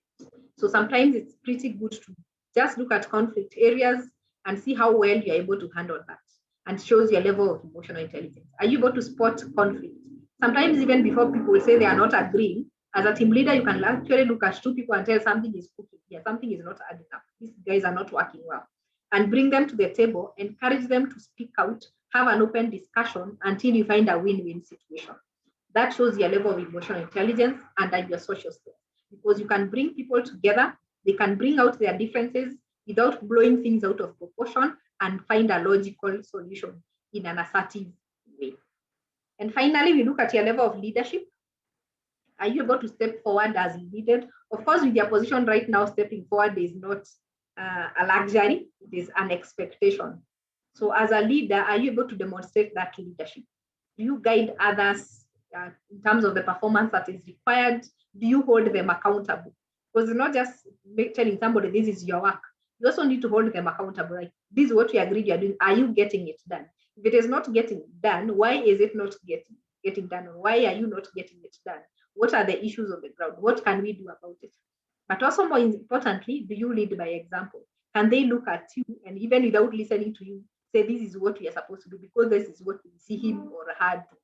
So sometimes it's pretty good to just look at conflict areas and see how well you're able to handle that, and shows your level of emotional intelligence. Are you able to spot conflict? Sometimes even before people say they are not agreeing, as a team leader, you can actually look at 2 people and tell something is cooking here, something is not adding up. These guys are not working well. And bring them to the table, encourage them to speak out, have an open discussion until you find a win-win situation. That shows your level of emotional intelligence and your social skills, because you can bring people together, they can bring out their differences without blowing things out of proportion and find a logical solution in an assertive way. And finally, we look at your level of leadership. Are you able to step forward as needed? Of course, with your position right now, stepping forward is not a luxury, it is an expectation. So as a leader, are you able to demonstrate that leadership? Do you guide others in terms of the performance that is required? Do you hold them accountable? Because it's not just telling somebody this is your work. You also need to hold them accountable. Like, this is what we agreed you're doing. Are you getting it done? If it is not getting done, why is it not getting done? Or why are you not getting it done? What are the issues on the ground? What can we do about it? But also more importantly, do you lead by example? Can they look at you and even without listening to you, say this is what we are supposed to do because this is what we see him or her do?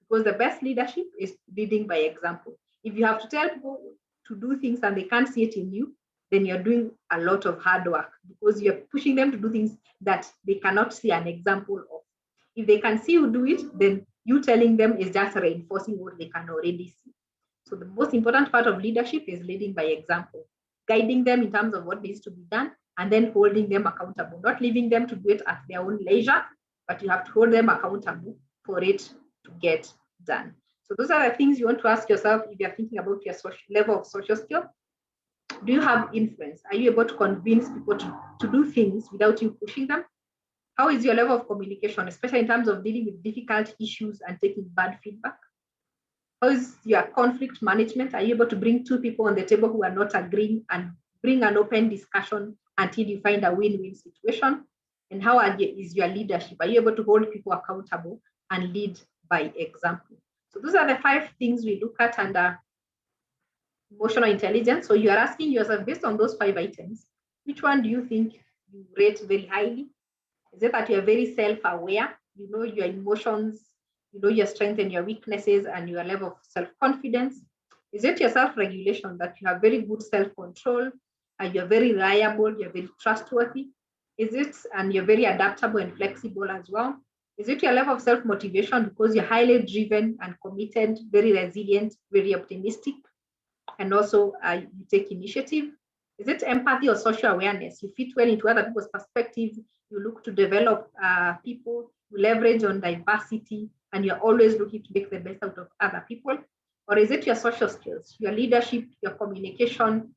Because the best leadership is leading by example. If you have to tell people to do things and they can't see it in you, then you're doing a lot of hard work because you're pushing them to do things that they cannot see an example of. If they can see you do it, then you telling them is just reinforcing what they can already see. So the most important part of leadership is leading by example, guiding them in terms of what needs to be done, and then holding them accountable, not leaving them to do it at their own leisure, but you have to hold them accountable for it to get done. So those are the things you want to ask yourself if you're thinking about your level of social skill. Do you have influence? Are you able to convince people to do things without you pushing them? How is your level of communication, especially in terms of dealing with difficult issues and taking bad feedback? How is your conflict management? Are you able to bring two people on the table who are not agreeing and bring an open discussion until you find a win-win situation? And how is your leadership? Are you able to hold people accountable and lead by example? So those are the 5 things we look at under emotional intelligence. So you are asking yourself, based on those 5 items, which one do you think you rate very highly? Is it that you're very self-aware? You know your emotions, you know your strengths and your weaknesses and your level of self-confidence? Is it your self-regulation, that you have very good self-control and you're very reliable, you're very trustworthy? Is it, and you're very adaptable and flexible as well? Is it your level of self-motivation, because you're highly driven and committed, very resilient, very optimistic, and also you take initiative? Is it empathy or social awareness? You fit well into other people's perspective, you look to develop people, you leverage on diversity, and you're always looking to make the best out of other people? Or is it your social skills, your leadership, your communication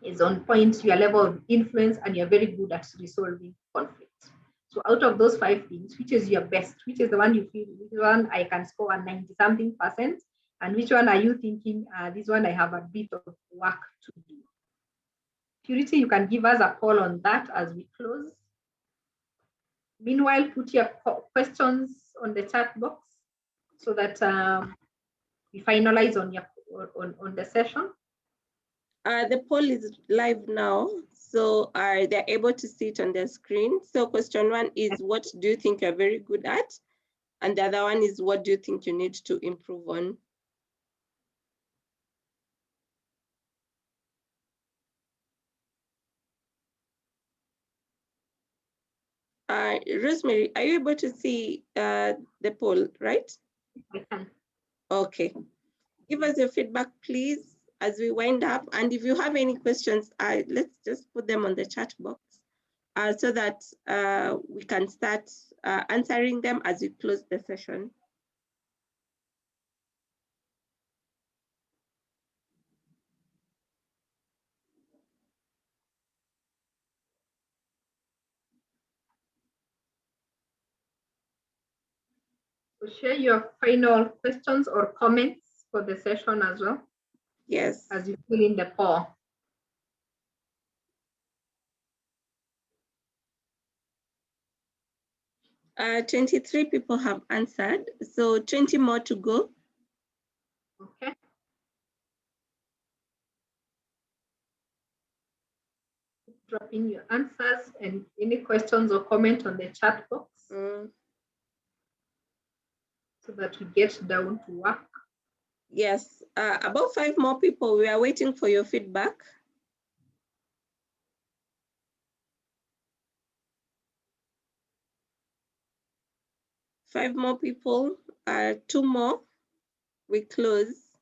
is on point, your level of influence, and you're very good at resolving conflicts? So out of those 5 things, which is your best? Which is the one you feel, which one I can score a 90-something%? And which one are you thinking, this one I have a bit of work to do? Purity, you can give us a call on that as we close. Meanwhile, put your questions on the chat box so that we finalize on the session. The poll is live now, so they're able to see it on their screen. So question 1 is, what do you think you're very good at? And the other one is, what do you think you need to improve on? Rosemary, are you able to see the poll, right? Okay. Give us your feedback, please, as we wind up. And if you have any questions, let's just put them on the chat box so that we can start answering them as we close the session. So share your final questions or comments for the session as well. Yes. As you fill in the poll. Uh, 23 people have answered, so 20 more to go. Okay. Drop in your answers and any questions or comment on the chat box so that we get down to work. Yes, about 5 more people. We are waiting for your feedback. Five more people, 2 more, we close.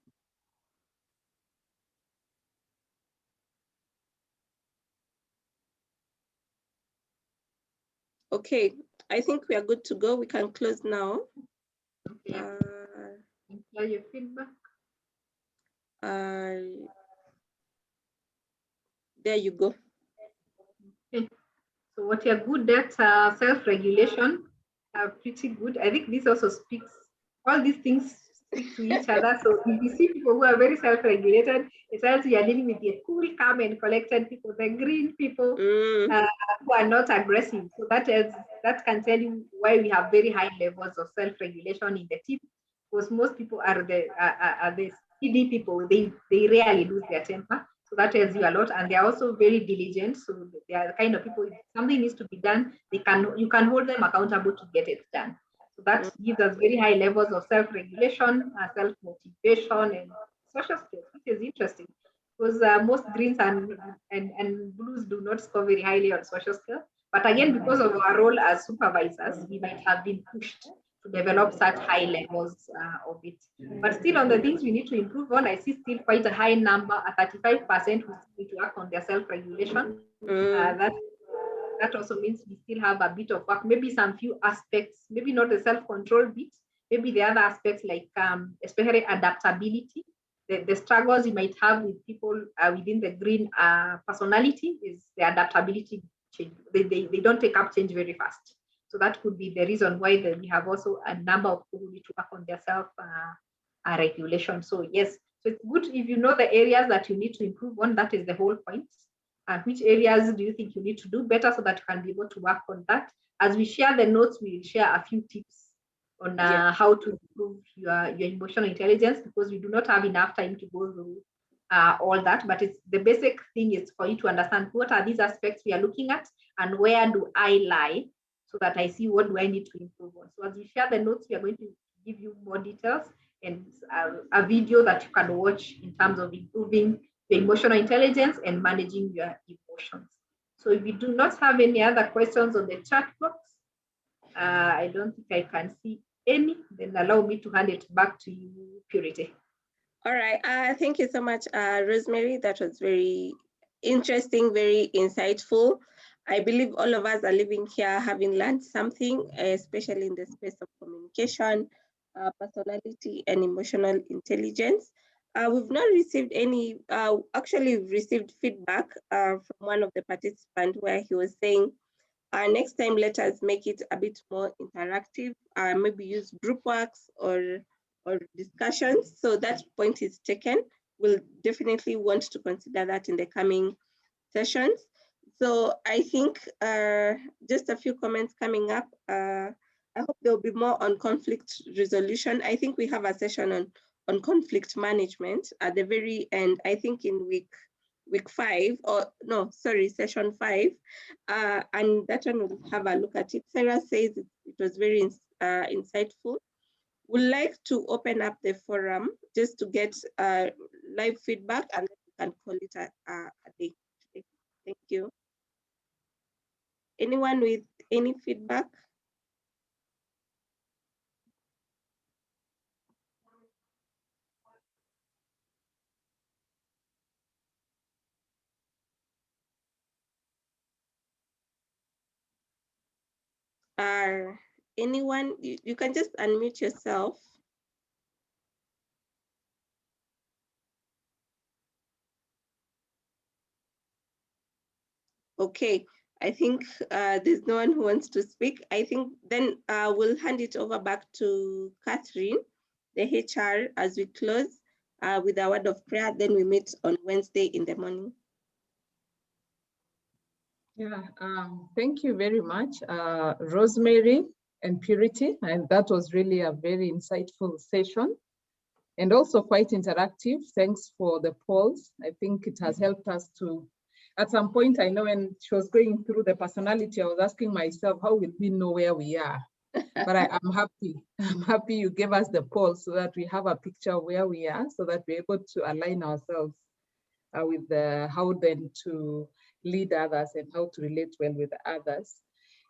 Okay, I think we are good to go. We can close now. Okay. Share your feedback. There you go. Okay. So what you're good at, self-regulation, are pretty good. I think this also speaks, all these things speak to each other. So if you see people who are very self-regulated, it tells you are dealing with the cool, calm, and collected people, the green people who are not aggressive. So that can tell you why we have very high levels of self-regulation in the team, because most people are the steady people. They rarely lose their temper. So that tells you a lot, and they're also very diligent. So they are the kind of people, if something needs to be done, you can hold them accountable to get it done. So that gives us very high levels of self-regulation, self-motivation, and social skills, which is interesting because most greens and blues do not score very highly on social skills. But again, because of our role as supervisors, we might have been pushed develop such high levels of it. But still on the things we need to improve on, I see still quite a high number, 35% who need to work on their self-regulation. That also means we still have a bit of work, maybe some few aspects, maybe not the self-control bit, maybe the other aspects like especially adaptability. The struggles you might have with people within the green personality is the adaptability change. They don't take up change very fast. So that could be the reason why we have also a number of people who need to work on their self-regulation. So yes, so it's good if you know the areas that you need to improve on. That is the whole point. Which areas do you think you need to do better so that you can be able to work on that? As we share the notes, we will share a few tips on how to improve your emotional intelligence, because we do not have enough time to go through all that. But it's the basic thing is for you to understand what are these aspects we are looking at and where do I lie, so that I see what do I need to improve on. So as we share the notes, we are going to give you more details and a video that you can watch in terms of improving your emotional intelligence and managing your emotions. So if you do not have any other questions on the chat box, I don't think I can see any, then allow me to hand it back to you, Purity. All right, thank you so much, Rosemary. That was very interesting, very insightful. I believe all of us are living here having learned something, especially in the space of communication, personality, and emotional intelligence. We've not received any, actually we've received feedback from one of the participants where he was saying, next time let us make it a bit more interactive, maybe use group works or discussions. So that point is taken. We'll definitely want to consider that in the coming sessions. So I think just a few comments coming up. I hope there'll be more on conflict resolution. I think we have a session on conflict management at the very end, I think in week 5, or no, sorry, session 5. And that one will have a look at it. Sarah says it was very insightful. We'd like to open up the forum just to get live feedback, and then we can call it a day. Thank you. Anyone with any feedback? Anyone, you can just unmute yourself. Okay, I think there's no one who wants to speak. I think then we'll hand it over back to Catherine, the HR, as we close with a word of prayer. Then we meet on Wednesday in the morning. Yeah, thank you very much, Rosemary and Purity. And that was really a very insightful session and also quite interactive. Thanks for the polls. I think it has helped us to, at some point, I know when she was going through the personality, I was asking myself, how will we know where we are? But I'm happy you gave us the poll so that we have a picture of where we are, so that we're able to align ourselves with how then to lead others and how to relate well with others.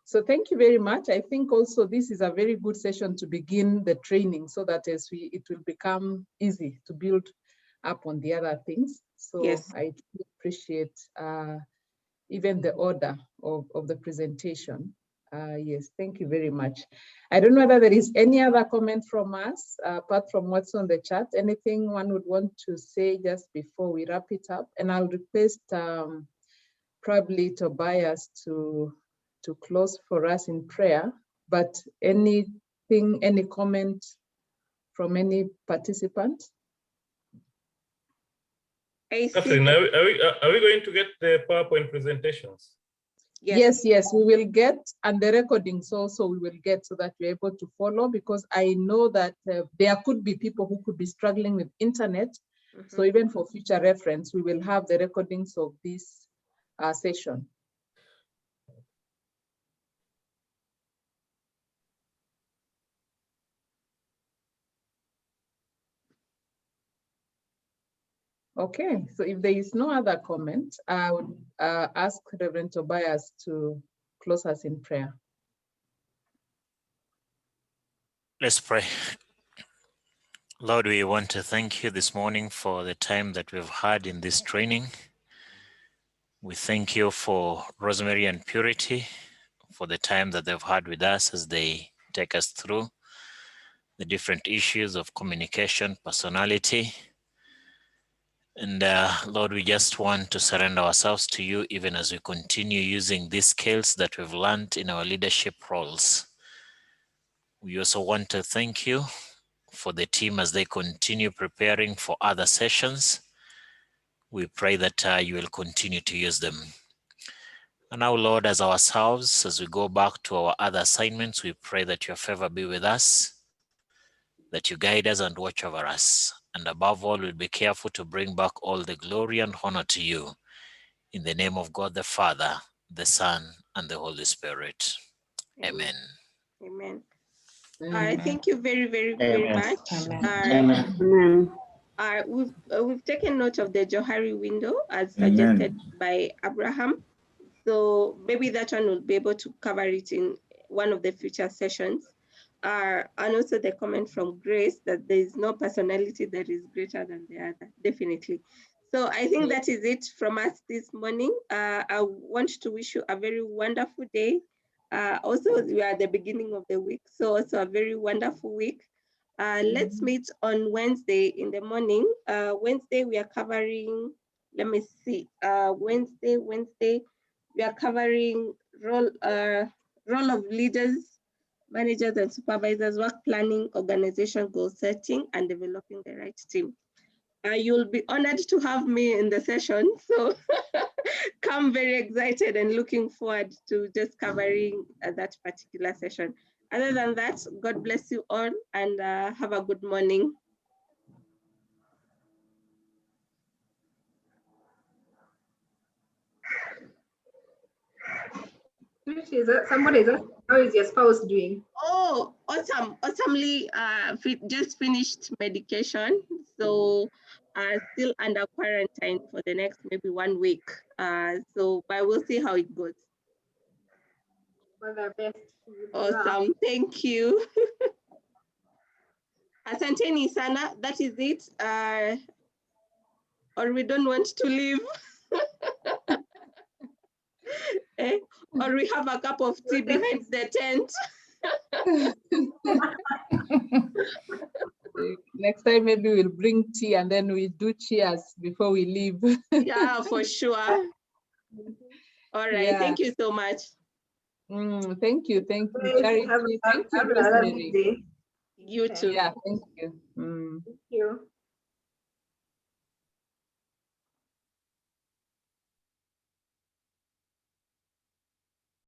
So thank you very much. I think also this is a very good session to begin the training, so that it will become easy to build up on the other things. So yes. I appreciate even the order of the presentation. Yes, thank you very much. I don't know whether there is any other comment from us, apart from what's on the chat. Anything one would want to say just before we wrap it up? And I'll request probably Tobias to close for us in prayer. But anything, any comment from any participant? Catherine, are we going to get the PowerPoint presentations? Yes, we will get, and the recordings also we will get, so that we're able to follow, because I know that there could be people who could be struggling with internet. So even for future reference, we will have the recordings of this session. Okay, so if there is no other comment, I would ask Reverend Tobias to close us in prayer. Let's pray. Lord, we want to thank you this morning for the time that we've had in this training. We thank you for Rosemary and Purity for the time that they've had with us as they take us through the different issues of communication, personality. And Lord, we just want to surrender ourselves to you even as we continue using these skills that we've learned in our leadership roles. We also want to thank you for the team as they continue preparing for other sessions. We pray that you will continue to use them. And now, Lord, as ourselves, as we go back to our other assignments, we pray that your favor be with us, that you guide us and watch over us. And above all, we'll be careful to bring back all the glory and honor to you. In the name of God the Father, the Son, and the Holy Spirit. Amen. Amen. Amen. Thank you very, very, very much. Amen. We've taken note of the Johari window as suggested by Abraham. So maybe that one will be able to cover it in one of the future sessions. And also the comment from Grace that there is no personality that is greater than the other, definitely. So I think that is it from us this morning. I want to wish you a very wonderful day. Also, we are at the beginning of the week, so also a very wonderful week. Let's meet on Wednesday in the morning. Wednesday, we are covering, let me see, Wednesday, we are covering role of leaders, managers and supervisors, work planning, organization goal setting, and developing the right team. You'll be honored to have me in the session. So come very excited and looking forward to just covering that particular session. Other than that, God bless you all and have a good morning. Somebody is asking, how is your spouse doing? Oh, awesome. Awesomely just finished medication. So still under quarantine for the next maybe 1 week. So but we'll see how it goes. All the best. Awesome. Thank you. Asanteni sana, that is it. Or we don't want to leave. Or we have a cup of tea behind the tent. Next time, maybe we'll bring tea and then we do cheers before we leave. Yeah, for sure. All right. Yeah. Thank you so much. Thank you. Thank you, Charity. Thank you, Rosemary. You too. Yeah, thank you. Thank you.